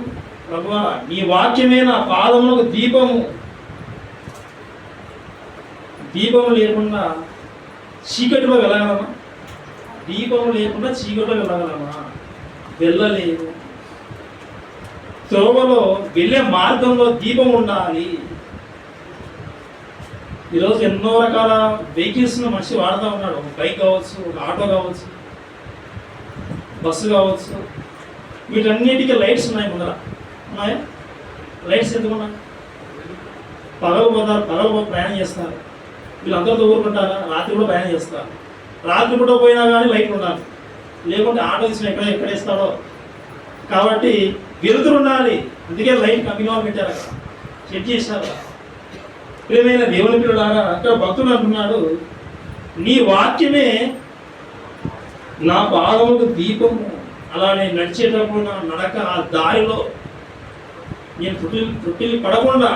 ప్రభువా నీ వాక్యమే నా పాదములకు దీపము. దీపము లేకుండా చీకటిలో వెళ్ళగలమా? దీపము లేకుండా చీకటిలో వెళ్ళగలమా? వెళ్ళలేదు. త్రోవలో వెళ్ళే మార్గంలో దీపం ఉండాలి. ఈరోజు ఎన్నో రకాల వెహికల్స్ మనిషి వాడుతూ ఉన్నాడు. ఒక బైక్ కావచ్చు, ఒక ఆటో కావచ్చు, బస్సు కావచ్చు, వీటన్నిటికీ లైట్స్ ఉన్నాయి. ముందర ఉన్నాయా? లైట్స్ ఎందుకు ఉన్నాయి? పగలు ప్రయాణం చేస్తారు. వీళ్ళందరితో ఊరుకుంటారా? రాత్రి కూడా ప్రయాణం చేస్తారు. రాత్రి పూట పోయినా కానీ లైట్ ఉండాలి, లేకుంటే ఆటో తీసుకుని ఎక్కడేస్తాడో. కాబట్టి వెలుతురు ఉండాలి, అందుకే లైట్ కంపెనీ వాళ్ళు పెట్టారు, అక్కడ సెట్ చేశారు. ప్రియమైన దేవుని పిల్లలారా, అక్కడ భక్తుడు అంటున్నాడు, నీ వాక్యమే నా పాదములకు దీపము. అలా నేను నడిచేటప్పుడు నా నడక, ఆ దారిలో నేను త్రుటిల్లి పడకుండా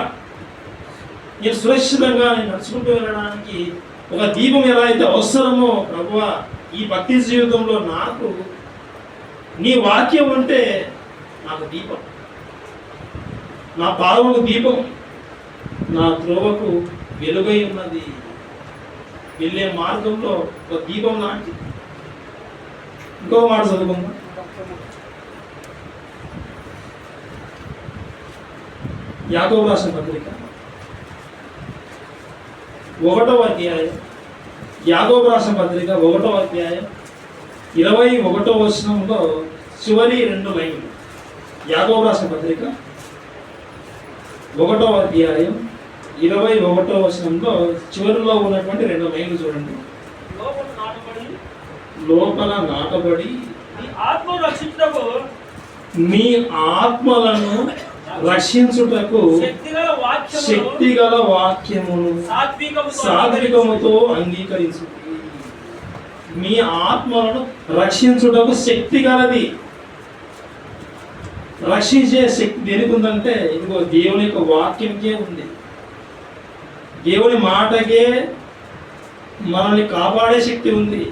నేను సురక్షితంగా నేను నడుచుకుంటూ వెళ్ళడానికి ఒక దీపం ఎలా అయితే అవసరమో ప్రభువా, ఈ భక్తి జీవితంలో నాకు నీ వాక్యం ఉంటే నాకు దీపం, నా పాదములకు దీపం. నా త్రోవకు వెలుగై ఉన్నది. వెళ్ళే మార్గంలో ఒక దీపం లాంటి. ఇంకో మాట చదువుకుందాం. యాకోబు రాసిన పత్రిక 1వ అధ్యాయం, యాకోబు రాసిన పత్రిక 1వ అధ్యాయం 21వ వచనంలో చివరి 2 లైన్లు. యాకోబు రాసిన పత్రిక 1వ అధ్యాయం 21వ వచనంలో చివరిలో ఉన్నటువంటి 2 లైన్లు చూడండి. లోపల నాటబడి మీ ఆత్మలను రక్షించుటకు శక్తిగల వాక్యమును సాత్వికముతో అంగీకరించు. మీ ఆత్మలను రక్షించుటకు శక్తి గలది. రక్షించే శక్తి దేనికి ఉందంటే ఇదిగో దేవుని యొక్క వాక్యంకే ఉంది. దేవుని మాటకే మనల్ని కాపాడే శక్తి ఉంది.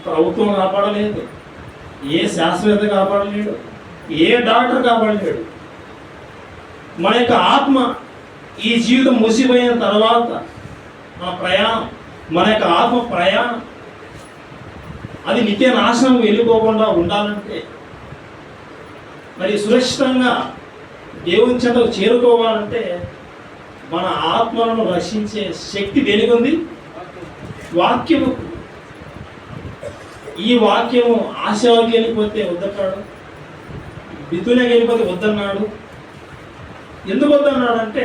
ప్రభుత్వం కాపాడలేదు, ఏ శాస్త్రవేత్త కాపాడలేడు, ఏ డాక్టర్ కాపాడలేడు. మన యొక్క ఆత్మ ఈ జీవితం ముసిపోయిన తర్వాత మన ప్రయాణం, మన యొక్క ఆత్మ ప్రయాణం అది నిత్య నాశనం వెళ్ళిపోకుండా ఉండాలంటే, మరి సురక్షితంగా దేవుని చెంతకు చేరుకోవాలంటే మన ఆత్మలను రక్షించే శక్తి దేనికి ఉంది? వాక్యము. ఈ వాక్యము ఆశకి వెళ్ళిపోతే వద్దన్నాడు, బితునకి వెళ్ళిపోతే వద్దన్నాడు. ఎందుకు వద్దన్నాడు అంటే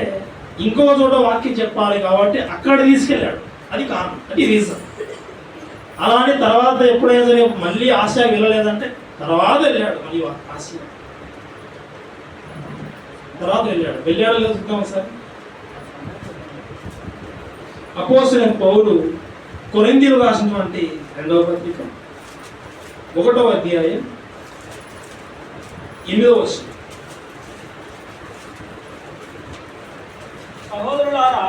ఇంకో చోట వాక్యం చెప్పాలి కాబట్టి అక్కడ తీసుకెళ్ళాడు. అది కారణం, అది రీజన్. అలానే తర్వాత ఎప్పుడైనా సరే మళ్ళీ ఆశకి వెళ్ళలేదంటే తర్వాత వెళ్ళాడు. మళ్ళీ ఆశ తర్వాత వెళ్ళాడు లేదు చూద్దాం సార్. అపోస్తలుడైన పౌలు కొరింథీయులకు రాసినటువంటి 2వ పత్రిక 1వ అధ్యాయం 8వ వచనం. సహోదరులారా,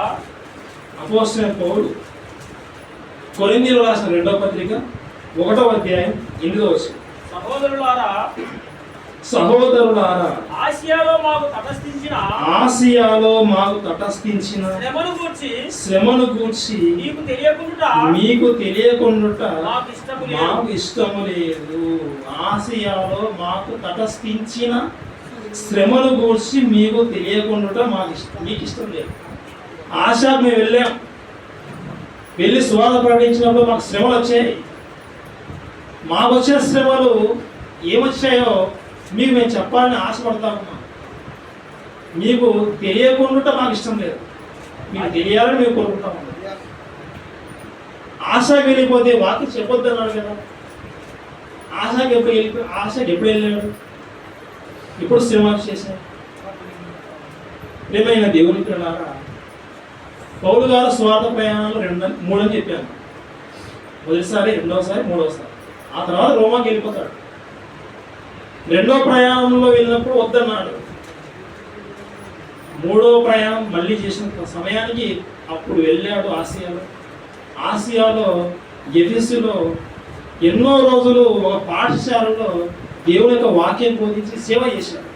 అపోస్తలుడైన పౌలు కొరింథీయులకు రాసిన 2వ పత్రిక 1వ అధ్యాయం 8వ వచనం. సహోదరులారా, ఆసియాలో మాకు తటస్థించిన శ్రమను గూర్చి మీకు తెలియకుండా మాకు ఇష్టము లేదు. ఆసియాలో మాకు తటస్థించిన శ్రమను గూర్చి మీకు తెలియకుండా మీకు ఇష్టం లేదు. ఆశకు మేము వెళ్ళి సువార్త ప్రకటించినప్పుడు మాకు శ్రమలు వచ్చాయి. మాకు వచ్చిన శ్రమలు ఏమొచ్చాయో మీకు మేము చెప్పాలని ఆశపడతా ఉన్నాం. మీకు తెలియకుండా మాకు ఇష్టం లేదు, మీకు తెలియాలని మేము కోరుకుంటా ఉన్నాం. ఆశకి వెళ్ళిపోతే వాక్యం చెప్పొద్దు అన్నాడు కదా. ఆశకి ఎప్పుడు వెళ్ళాడు? ఇప్పుడు శ్రమ చేశాడు. ప్రియమైన దేవుని పిల్లలారా, పౌలు గారు స్వార్థ ప్రయాణాలు 3 అని చెప్పాను. మొదటిసారి, రెండవసారి, మూడవసారి. ఆ తర్వాత రోమాకి వెళ్ళిపోతాడు. 2వ ప్రయాణంలో వెళ్ళినప్పుడు వద్దన్నాడు. 3వ ప్రయాణం మళ్ళీ చేసిన సమయానికి అప్పుడు వెళ్ళాడు ఆసియాలో ఎఫెసులో ఎన్నో రోజులు ఒక పాఠశాలలో దేవుని యొక్క వాక్యం బోధించి సేవ చేశాడు.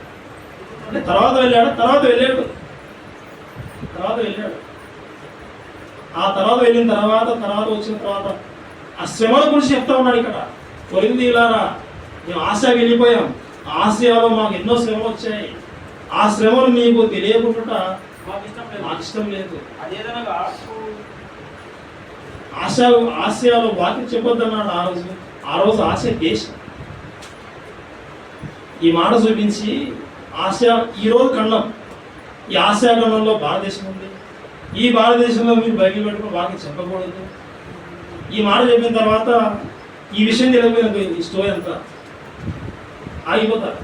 అంటే తర్వాత వెళ్ళాడు. ఆ తర్వాత వెళ్ళిన తర్వాత వచ్చిన తర్వాత ఆ శ్రమల గురించి చెప్తా ఉన్నాడు ఇక్కడ. కొరింథీయులారా, మేము ఆసియా వెళ్ళిపోయాం. ఆసియాలో మాకు ఎన్నో శ్రమలు వచ్చాయి. ఆ శ్రమలు మీకు తెలియకుండా మాకు ఇష్టం లేదు. ఆసియాలో వాక్యం చెప్పొద్దన్నాడు ఆ రోజు ఆసియా దేశం. ఈ మాట చూపించి ఆసియా ఈరోజు ఖండం, ఈ ఆసియా ఖండంలో భారతదేశం ఉంది. ఈ భారతదేశంలో మీరు బైబిల్ పెట్టుకుని వాక్యం చెప్పకూడదు. ఈ మాట చెప్పిన తర్వాత ఈ విషయం తెలియకపోయిన ఈ స్టోరీ అంతా ఆగిపోతారు.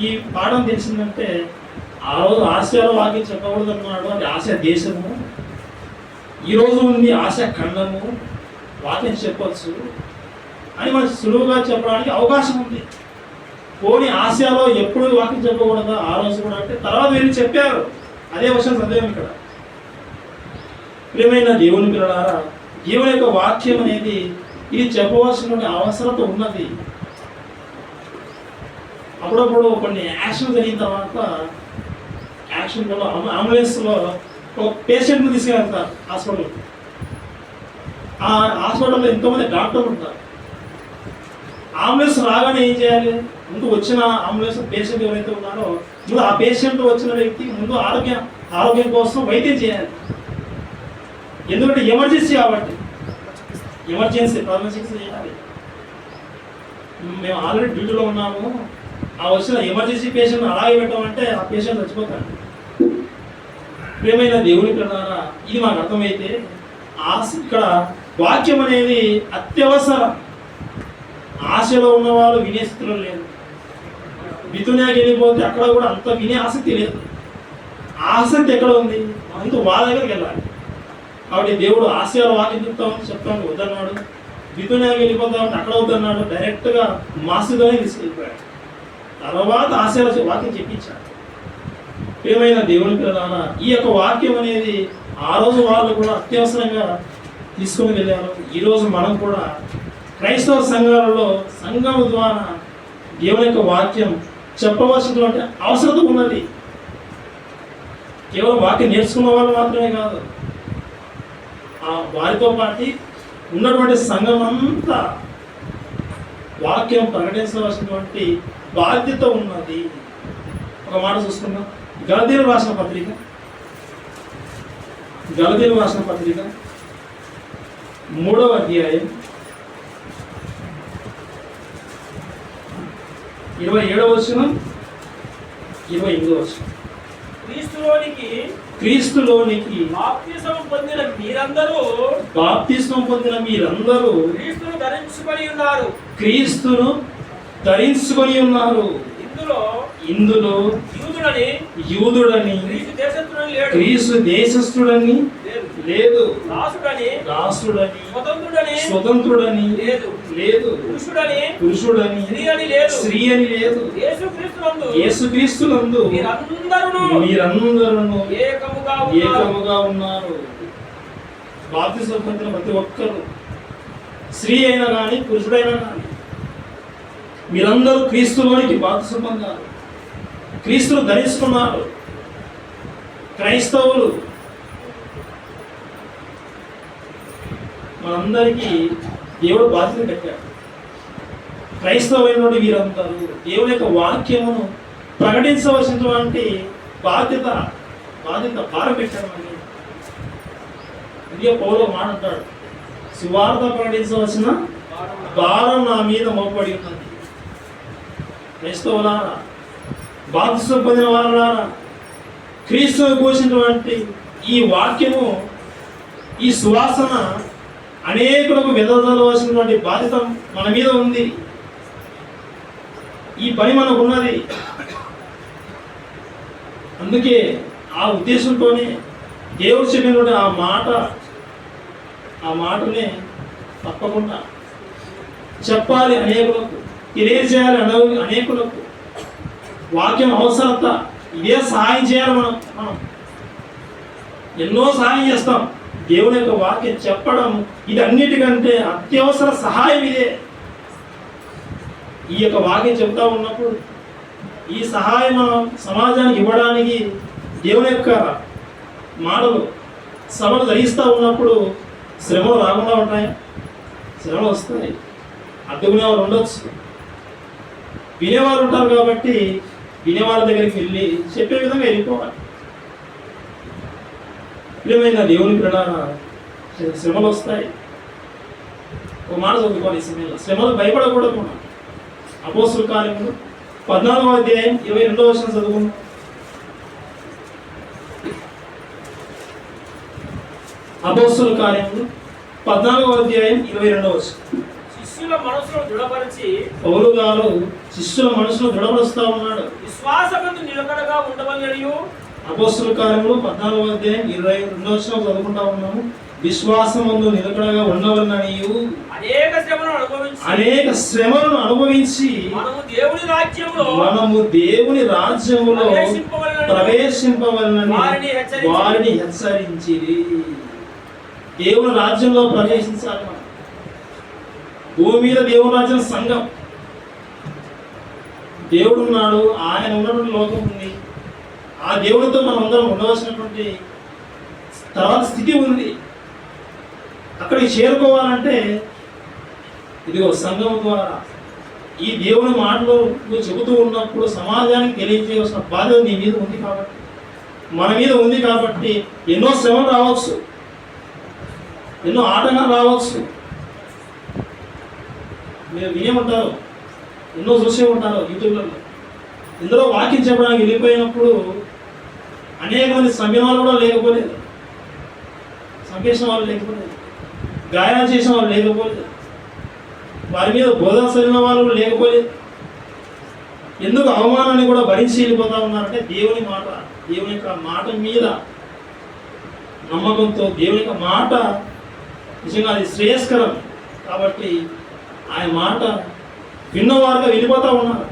ఈ పాఠం తెలిసిందంటే ఆ రోజు ఆసియాలో వాక్యం చెప్పకూడదు అన్నాడు. అది ఆసియా దేశము. ఈరోజు ఉంది ఆసియా ఖండము, వాక్యం చెప్పచ్చు అని మనకు సులువుగా చెప్పడానికి అవకాశం ఉంది. పోనీ ఆసియాలో ఎప్పుడు వాక్యం చెప్పకూడదా ఆ రోజు కూడా అంటే తర్వాత వెళ్ళి చెప్పారు. అదే విషయం చదివాం ఇక్కడ. ప్రియమైన దేవుని పిల్లలారా, దేవుని యొక్క వాక్యం అనేది ఇది చెప్పవలసిన అవసరత ఉన్నది. అప్పుడప్పుడు కొన్ని యాక్షన్ జరిగిన తర్వాత యాక్సిడెంట్లో అంబులెన్స్లో ఒక పేషెంట్ని తీసుకెళ్తారు హాస్పిటల్. ఆ హాస్పిటల్లో ఎంతోమంది డాక్టర్లు ఉంటారు. అంబులెన్స్ రాగానే ఏం చేయాలి? ముందు వచ్చిన అంబులెన్స్ పేషెంట్ ఎవరైతే ఉన్నారో ముందు ఆ పేషెంట్ వచ్చిన వ్యక్తి ముందు ఆరోగ్యం కోసం వైద్యం చేయాలి. ఎందుకంటే ఎమర్జెన్సీ కాబట్టి ఎమర్జెన్సీ ప్రాథమిక చికిత్స చేయాలి. మేము ఆల్రెడీ డ్యూటీలో ఉన్నాము, ఆ వచ్చిన ఎమర్జెన్సీ పేషెంట్ అలాగే పెట్టామంటే ఆ పేషెంట్ చచ్చిపోతాడు. ప్రియమైన దేవుని పిల్లలారా, ఇది మాకు అర్థమైతే ఇక్కడ వాక్యం అనేది అత్యవసరం. ఆశలో ఉన్న వాళ్ళు వినే స్థితిలో లేదు. బితున్యాకి వెళ్ళిపోతే అక్కడ కూడా అంత వినే ఆసక్తి లేదు. ఆసక్తి ఎక్కడ ఉంది? అంత వాళ్ళ దగ్గరికి వెళ్ళాలి. కాబట్టి దేవుడు ఆశయాల వాక్యం చెప్తామని వద్దన్నాడు. బితున్యాకి వెళ్ళిపోతామని అక్కడ వద్దన్నాడు. డైరెక్ట్గా మాసిలోనే తీసుకెళ్ళిపోయాడు. తర్వాత ఆశయాల వాక్యం చెప్పించాడు. ప్రియమైన దేవుని పిల్లలారా, ఈ యొక్క వాక్యం అనేది ఆ రోజు వాళ్ళు కూడా అత్యవసరంగా తీసుకొని వెళ్ళారు. ఈరోజు మనం కూడా క్రైస్తవ సంఘాలలో సంఘం ద్వారా దేవుని యొక్క వాక్యం చెప్పవలసినటువంటి అవసరం ఉన్నది. కేవలం వాక్యం నేర్చుకున్న వాళ్ళు మాత్రమే కాదు, ఆ వారితో పాటు ఉన్నటువంటి సంఘం అంతా వాక్యం ప్రకటించవలసినటువంటి బాధ్యత ఉన్నది. ఒక మాట చూసుకుందాం. గలతీయులు రాసిన పత్రిక 3వ అధ్యాయం 27వ వచనం 28వ వచనం. క్రీస్తులోనికి బాప్తిస్మం పొందిన మీరందరూ క్రీస్తును ధరించుకొని ఉన్నారు. ఇందులో యూదుడని క్రీస్తు దేశస్థుడని లేదు, దాసుడని స్వతంత్రుడని లేదు, పురుషుడని స్త్రీ అని లేదు. యేసుక్రీస్తునందు మీరందరూ ఏకముగా ఉన్నారు. బాప్తిస్మం పొందిన ప్రతి ఒక్కరు, స్త్రీ అయినా కానీ పురుషుడైనా కానీ, మీరందరూ క్రీస్తులోనికి బాప్తిస్మం పొందారు, క్రీస్తును ధరించుకున్నారు. క్రైస్తవులు మనందరికీ దేవుడు బాధ్యత పెట్టాడు. క్రైస్తవులైనటువంటి వీరందరూ దేవుని యొక్క వాక్యమును ప్రకటించవలసినటువంటి బాధ్యత భారం పెట్టాడు. అని ఇదే పౌలు మాట అంటాడు, సువార్త ప్రకటించవలసిన భారం నా మీద మోపడి ఉన్నది. క్రైస్తవులారా, బాప్తిస్మం పొందిన వారులారా, క్రీస్తును పోసినటువంటి ఈ వాక్యము, ఈ సువాసన అనేకులకు వెదజల్లవలసినటువంటి బాధ్యత మన మీద ఉంది. ఈ పని మనకు ఉన్నది. అందుకే ఆ ఉద్దేశంతోనే దేవుడు చెప్పినటువంటి ఆ మాటనే తప్పకుండా చెప్పాలి, అనేకులకు తెలియజేయాలి. అనేకులకు వాక్యం అవసరత ఇదే సహాయం చేయాలి. మనం ఎన్నో సహాయం చేస్తాం. దేవుని యొక్క వాక్యం చెప్పడం ఇది అన్నిటికంటే అత్యవసర సహాయం ఇదే. ఈ యొక్క వాక్యం చెప్తా ఉన్నప్పుడు ఈ సహాయం మనం సమాజానికి ఇవ్వడానికి దేవుని యొక్క మాటలు సభలు జరిగిస్తూ ఉన్నప్పుడు శ్రమలు రాకుండా ఉంటాయి. శ్రమలు వస్తాయి. అడ్డుకునేవారు ఉండొచ్చు, వినేవారు ఉంటారు. కాబట్టి వినేవారి దగ్గరికి వెళ్ళి చెప్పే విధంగా వెళ్ళిపోవాలి. ప్రియమైన దేవుని పిల్లలారా, శ్రమలు వస్తాయి. ఒక మాట చదువుకోవాలి. ఈ సమయంలో శ్రమలు భయపడకూడదు. అపోస్తుల కార్యములు 14వ అధ్యాయం 22వ వచనం చదువుకుందాం. అపోస్తుల కార్యములు 14వ అధ్యాయం 22వ వచనం. పౌలు గారు శిష్యుల మనసులో దృఢపరుస్తా ఉన్నాడు. విశ్వాసమందు నిలకడగా ఉండవలెననియు. అపోస్తుల కార్యములు 14వ అధ్యాయం 22వ వచనం చదువుకుంటా ఉన్నాము. విశ్వాసమందు నిలకడగా ఉండవలెననియు అనేక శ్రమలను అనుభవించి మనము దేవుని రాజ్యములో ప్రవేశింపవలనని వారిని హెచ్చరించిరి. దేవుని రాజ్యంలో ప్రవేశించాలి. మనం భూమి మీద దేవుని రాజ్యం సంఘం. దేవుడు ఉన్నాడు, ఆయన ఉన్నటువంటి లోకం ఉంది. ఆ దేవునితో మనం అందరం ఉండవలసినటువంటి తర్వాత స్థితి ఉంది. అక్కడికి చేరుకోవాలంటే ఇదిగో సంఘం ద్వారా ఈ దేవుని మాటలు నువ్వు చెబుతూ ఉన్నప్పుడు సమాజానికి తెలియజేయవలసిన బాధ్యత నీ మీద ఉంది కాబట్టి, మన మీద ఉంది కాబట్టి ఎన్నో శ్రమలు రావచ్చు, ఎన్నో ఆటంకాలు రావచ్చు. మీరు వినే ఉంటారు, ఎన్నో చూసే ఉంటారు యూట్యూబ్లలో. ఇందులో వాక్యం చెప్పడానికి వెళ్ళిపోయినప్పుడు అనేక మంది చంపిన వాళ్ళు కూడా లేకపోలేదు, చంపేసిన వాళ్ళు లేకపోలేదు, గాయాలు చేసిన వాళ్ళు లేకపోలేదు, వారి మీద బోధన చదివిన వాళ్ళు కూడా లేకపోలేదు. ఎందుకు అవమానాన్ని కూడా భరించి వెళ్ళిపోతా ఉన్నారంటే దేవుని మాట, దేవుని యొక్క మాట మీద నమ్మకంతో, దేవుని యొక్క మాట నిజంగా అది శ్రేయస్కరం కాబట్టి ఆయన మాట విన్నవారుగా వెళ్ళిపోతూ ఉన్నారు.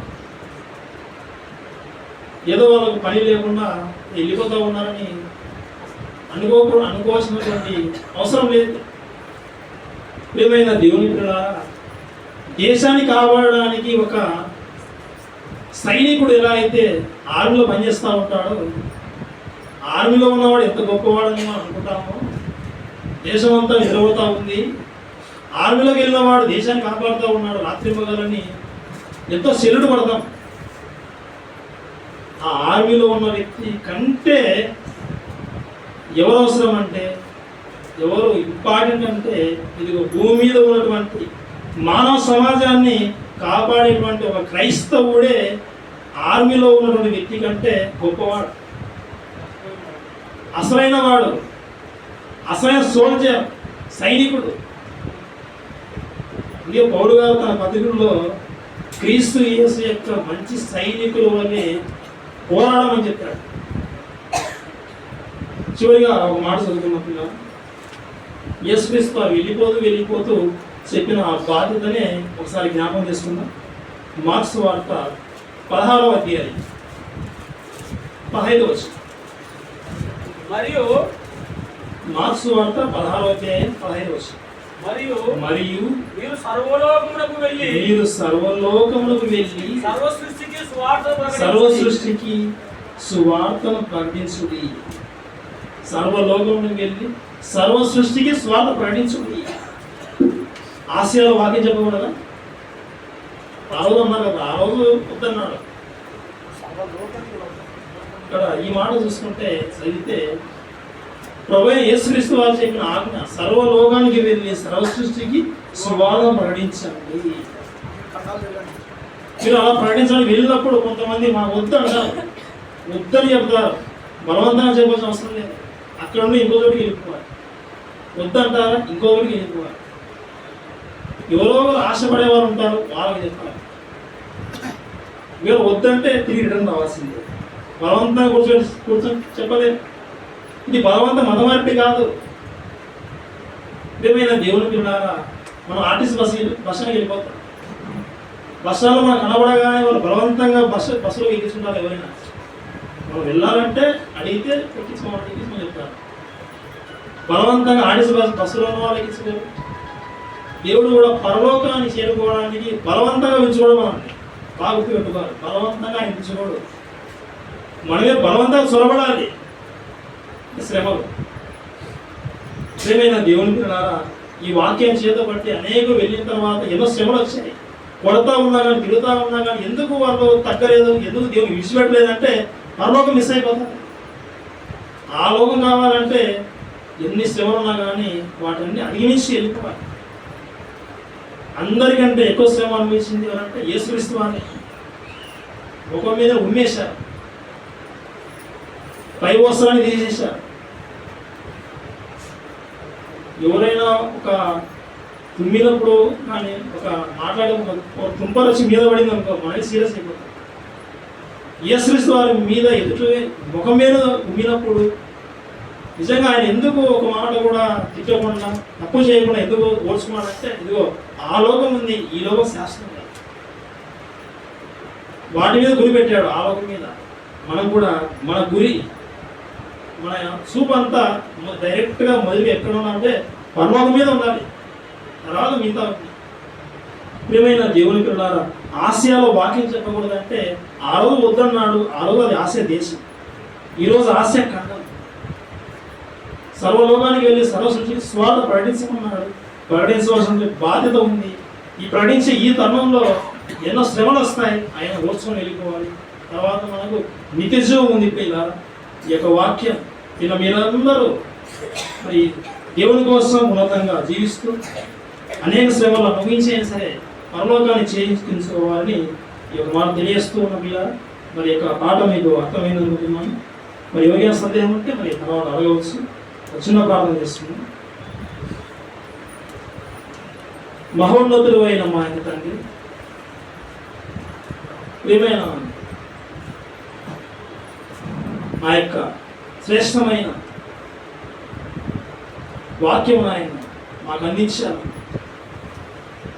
ఏదో వాళ్ళకు పని లేకుండా వెళ్ళిపోతూ ఉన్నారని అనుకోవాల్సినటువంటి అవసరం లేదు. ప్రియమైన దేవుని పిల్లలారా, దేశాన్ని కాపాడడానికి ఒక సైనికుడు ఎలా అయితే ఆర్మీలో పనిచేస్తూ ఉంటాడో, ఆర్మీలో ఉన్నవాడు ఎంత గొప్పవాడని మనం అనుకుంటామో, దేశం అంతా నిలబడతా ఉంది, ఆర్మీలోకి వెళ్ళినవాడు దేశాన్ని కాపాడుతూ ఉన్నాడు రాత్రి పగలని ఎంతో సెల్లుడు పడతాం. ఆ ఆర్మీలో ఉన్న వ్యక్తి కంటే ఎవరు అవసరం అంటే, ఎవరు ఇంపార్టెంట్ అంటే, ఇదిగో భూమి మీద ఉన్నటువంటి మానవ సమాజాన్ని కాపాడేటువంటి ఒక క్రైస్తవుడే ఆర్మీలో ఉన్నటువంటి వ్యక్తి కంటే గొప్పవాడు, అసలైన వాడు, అసలైన సోల్జర్, సైనికుడు. ఇదే పౌలు గారు తన పత్రికల్లో క్రీస్తు యేసు యొక్క మంచి సైనికుల వల్లే పోరాడమని చెప్పాడు. చివరిగా ఒక మాట చదువుకున్నప్పుడు యేసుక్రీస్తు వెళ్ళిపోతూ చెప్పిన ఆ బాధ్యతనే ఒకసారి జ్ఞాపకం చేసుకుందాం. మార్క్స్ వార్త 16వ అధ్యాయం 15వ వచనం. మరియు మార్క్స్ వార్త 16వ అధ్యాయం 15వ వచనం. మరియు మీరు సర్వలోకమునకు వెళ్ళి సర్వ సృష్టికి సువార్తను ప్రకటించుడి. సర్వలోకమునకు వెళ్ళి సర్వ సృష్టికి స్వార్థ ప్రకటించుడి. ఆసియాలో వాక్యం చెప్పకూడదా? ఆ రోజు అన్నారు కదా, ఆ రోజు వద్దన్నాడు. ఇక్కడ ఈ మాట చూసుకుంటే చదివితే ప్రభువైన యేసుక్రీస్తు వారు చెప్పిన ఆజ్ఞ, సర్వలోకానికి వెళ్ళి సర్వ సృష్టికి సువార్త ప్రకటించండి. మీరు అలా ప్రకటించడానికి వెళ్ళినప్పుడు కొంతమంది మా వద్దు అంటారు, వద్దని చెప్తారు. బలవంతంగా చెప్పాల్సిన అవసరం లేదు. అక్కడ నుండి ఇంకో చోటికి వెళ్ళిపోవాలి. వద్దంటారా ఇంకో చోటికి వెళ్ళిపోవాలి. ఎవరో ఆశపడే వారు ఉంటారు, వాళ్ళకి చెప్పాలి. మీరు వద్దంటే తిరిగి రిటర్న్ రావాల్సిందే. బలవంతంగా కూర్చొని చెప్పలేదు. ఇది బలవంత మతమార్పి కాదు. ఏమైనా దేవుని పిల్లారా, మనం ఆర్టీసీ బస్సులో వెళ్ళిపోతాం. బస్సులో మనం కనబడగానే వాళ్ళు బలవంతంగా బస్సులో ఎక్కించుకుంటారు. ఎవరైనా మనం వెళ్ళాలంటే అడిగితే ఎక్కించుకోమని చెప్తారు. బలవంతంగా ఆర్టీసీ బస్సులో ఉన్న వాళ్ళు ఎక్కించుకోరు. దేవుడు కూడా పరలోకాన్ని చేరుకోవడానికి బలవంతంగా పెంచుకోవడం అన్నది బాగా గుర్తుపెట్టుకోవాలి. బలవంతంగా ఆయన పెంచుకోడు, మనమే బలవంతంగా చొరబడాలి. శ్రమలు. ప్రియమైన దేవుని పిల్లలారా, ఈ వాక్యం చేత బట్టి అనేకులు వెళ్ళిన తర్వాత ఎన్నో శ్రమలు వచ్చాయి. కొడతా ఉన్నా కానీ, తిరుగుతా ఉన్నా కానీ ఎందుకు వాళ్ళు తగ్గలేదు, ఎందుకు దేవుని విడిచిపెట్టలేదంటే పరలోకం మిస్ అయిపోతుంది. ఆ లోకం కావాలంటే ఎన్ని శ్రమలు ఉన్నా కానీ వాటిని అధిగమించి వెళ్ళిపోవాలి. అందరికంటే ఎక్కువ శ్రమ అనిపించింది ఎవరంటే యేసుక్రీస్తు వారిని ఒక మీద ఉమ్మేశారు, పై వస్త్రాన్ని తీసేశారు. ఎవరైనా ఒక తుమ్మినప్పుడు కానీ ఒక మాట్లాడే ఒక తుంపరు వచ్చి మీద పడింది అనుకో, మనకి సీరియస్ అయిపోతుంది. యేసుక్రీస్తు వారి మీద ఎదుటి ముఖం మీద ఉమ్మినప్పుడు నిజంగా ఆయన ఎందుకు ఒక మాట కూడా తిట్టకుండా తప్పు చేయకుండా ఎందుకు ఓడ్చుకున్నాడంటే, ఇదిగో ఆ లోకం ఉంది, ఈ లోకం శాస్త్రం కాదు. వాటి మీద గురి పెట్టాడు, ఆ లోకం మీద. మనం కూడా మన గురి, మన చూపు అంతా డైరెక్ట్గా మొదలుగా ఎక్కడ ఉన్నామంటే పరలోకం మీద ఉండాలి. తర్వాత మిగతా ప్రియమైన దేవుని పిల్లలారా, ఆసియాలో వాక్యం చెప్పకూడదంటే ఆ రోజు వద్దన్నాడు. ఆ రోజు అది ఆసియా దేశం. ఈరోజు ఆసియా ఖండం సర్వలోకానికి వెళ్ళి సర్వ సృష్టికి స్వార్థ ప్రకటించమన్నాడు. ప్రకటించవలసిన బాధ్యత ఉంది. ఈ ప్రకటించే ఈ తరుణంలో ఎన్నో శ్రమలు వస్తాయి, ఆయన ఓర్చుకొని వెళ్ళిపోవాలి. తర్వాత మనకు నిత్యజీవం ఉంది. ఇలా ఈ యొక్క వాక్యం ఇలా మీరందరూ మరి దేవుని కోసం ఉన్నతంగా జీవిస్తూ అనేక శ్రమలు అనుభవించైనా సరే పరలోకాన్ని చేయించుకోవాలని ఈ యొక్క మాట తెలియజేస్తూ ఉన్న పిల్ల. మరి యొక్క పాట మీకు అర్థమైంది అనుకుంటున్నాను. మరి ఎవరికైనా సందేహం ఉంటే మరి తర్వాత అడగవచ్చు. చిన్న ప్రార్థన చేస్తున్నాను. మహోన్నతుడు అయిన మా ఆయన తండ్రి, ప్రియమైన ఆ యొక్క శ్రేష్టమైన వాక్యం ఆయన మాకు అందించారు.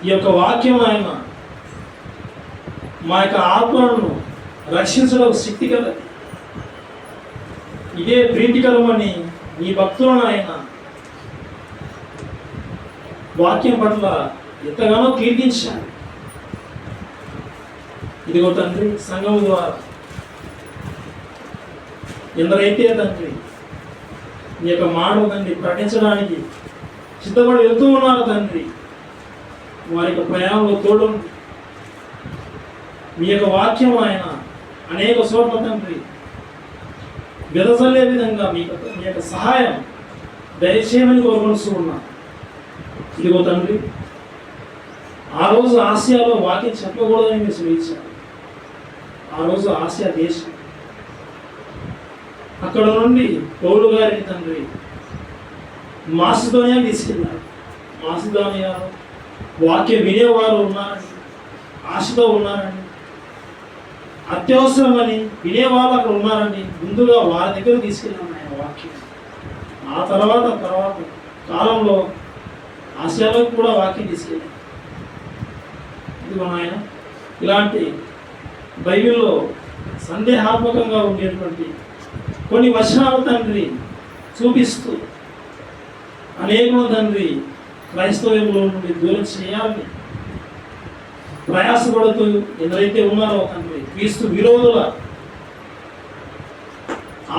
ఈ యొక్క వాక్యం ఆయన మా యొక్క ఆత్మలను రక్షించడం శక్తి కలది. ఇదే ప్రీతికరమని ఈ భక్తులను ఆయన వాక్యం పట్ల ఎంతగానో కీర్తించారు. ఇదిగో తండ్రి, సంఘం ద్వారా ఎందరైతే తండ్రి ఈ యొక్క మాట తండ్రి ప్రకటించడానికి సిద్ధపడి వెళ్తూ ఉన్నారు తండ్రి, వారి యొక్క ప్రయాణంలో తోడు మీ యొక్క వాక్యం ఆయన అనేక చోట్ల తండ్రి వెదజల్లే విధంగా మీ యొక్క సహాయం దయచేయమని కోరుకొనిస్తూ ఉన్నా. ఇదిగో తండ్రి, ఆ రోజు ఆసియాలో వాక్యం చెప్పకూడదని మీరు శ్రమించారు. ఆ రోజు ఆసియా దేశం, అక్కడ నుండి పౌలు గారిని తండ్రి మాసిదోనియా తీసుకెళ్ళారు. మాసిదోనియాలో వాక్యం వినేవారు ఉన్నారని, ఆశతో ఉన్నారని, అత్యవసరమని వినేవాళ్ళు అక్కడ ఉన్నారని ముందుగా వారి దగ్గర తీసుకెళ్ళాను ఆయన వాక్యం. ఆ తర్వాత కాలంలో ఆసియాలోకి కూడా వాక్యం తీసుకెళ్ళాను. ఇదిగో నాయన, ఇలాంటి బైబిల్లో సందేహాత్మకంగా ఉండేటువంటి కొన్ని వచనాలు తండ్రి చూపిస్తూ అనేకులు తండ్రి క్రైస్తవ్యంలో నుండి దూరం చేయాలని ప్రయాసపడుతూ ఎవరైతే ఉన్నారో తండ్రి క్రీస్తు విరోధుల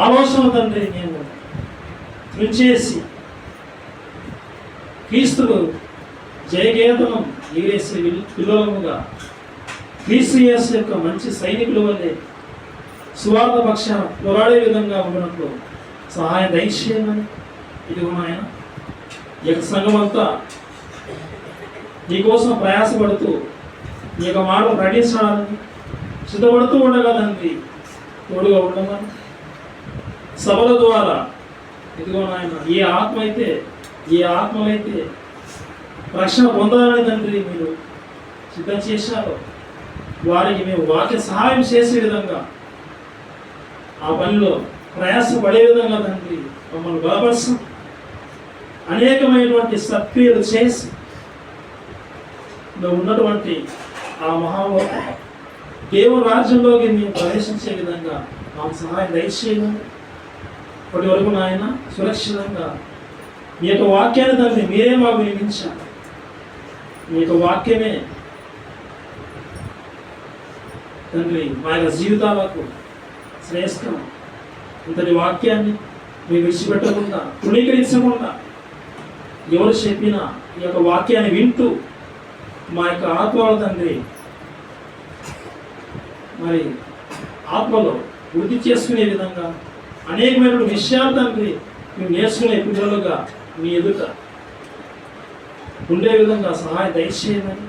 ఆలోచన తండ్రి నేను తుంచేసి క్రీస్తుకు జయకేతనం ఎగిరేసే పిల్లలముగా క్రీస్తు యేసు యొక్క మంచి సైనికుల వల్లే సువార్త పక్షాన పోరాడే విధంగా ఉన్నట్లు సహాయం దయచేయమని. ఇదిగో ఆయన ఈ యొక్క సంఘం అంతా నీకోసం ప్రయాసపడుతూ నీ యొక్క మాటలు ప్రకటించాలని సిద్ధపడుతూ ఉండగా తండ్రి తోడుగా ఉండమని. సభల ద్వారా ఇదిగో నాయన ఏ ఆత్మలైతే రక్షణ పొందాలని తండ్రి మీరు సిద్ధం చేశారో వారికి మేము వాక్య సహాయం చేసే విధంగా ఆ పనిలో ప్రయాసపడే విధంగా తండ్రి మమ్మల్ని బలపరచం. అనేకమైనటువంటి సత్క్రియలు చేసి ఉన్నటువంటి ఆ దేవుని రాజ్యంలోకి మేము ప్రవేశించే విధంగా మాకు సహాయం దయచేయమని. ఇప్పటి వరకు నాయన సురక్షితంగా మీ యొక్క వాక్యాన్ని తండ్రి మీరే మాకు వినిపించాలి. మీ యొక్క వాక్యమే తండ్రి మా యొక్క జీవితాలకు శ్రేష్టం. ఇంతటి వాక్యాన్ని మేము విడిచిపెట్టకుండా తృణీకరించకుండా ఎవరు చెప్పినా ఈ యొక్క వాక్యాన్ని వింటూ మా యొక్క ఆత్మల తండ్రి మరి ఆత్మలో వృద్ధి చేసుకునే విధంగా అనేకమైన విషయాలు తండ్రి మేము నేర్చుకునే పిల్లలుగా మీ ఎదుట ఉండే విధంగా సహాయం దయచేయమని.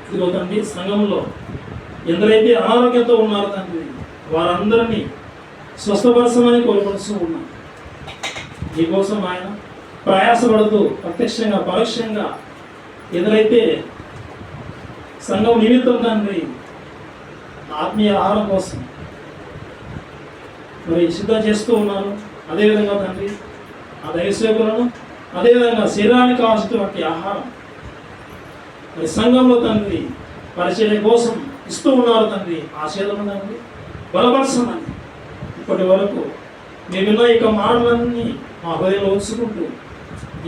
ఇదిగో తండ్రి, సంఘంలో ఎందరైతే అనారోగ్యంతో ఉన్నారో తండ్రి వారందరినీ స్వస్థపరచమని కోరుకొనిస్తూ ఉన్నాం. మీకోసం ఆయన ప్రయాసపడుతూ ప్రత్యక్షంగా పరోక్షంగా ఎదురైతే సంఘం నిమిత్తం తండ్రి ఆత్మీయ ఆహారం కోసం మరి సిద్ధం చేస్తూ ఉన్నారు. అదేవిధంగా తండ్రి ఆ దైవసేవకులను అదేవిధంగా శరీరానికి కావాల్సినటువంటి ఆహారం మరి సంఘంలో తండ్రి పరిచర్య కోసం ఇస్తూ ఉన్నారు తండ్రి. ఆ చేతులను తండ్రి బలపరచమని. ఇప్పటి వరకు మేమున్న ఇక మాటలన్నీ మా హృదయంలో ఉంచుకుంటూ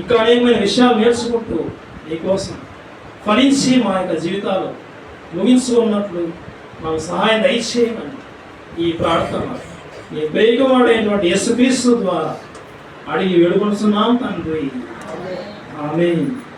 ఇంకా అనేకమైన విషయాలు నేర్చుకుంటూ నీకోసం ఫలించి మా యొక్క జీవితాలు ముగించుకున్నట్లు మాకు సహాయం దయచేయమని ఈ ప్రార్థన నీ ప్రియకుమారుడైనటువంటి యేసుక్రీస్తు ద్వారా అడిగి వేడుకొనుచున్నాం తండ్రి. ఆమేన్.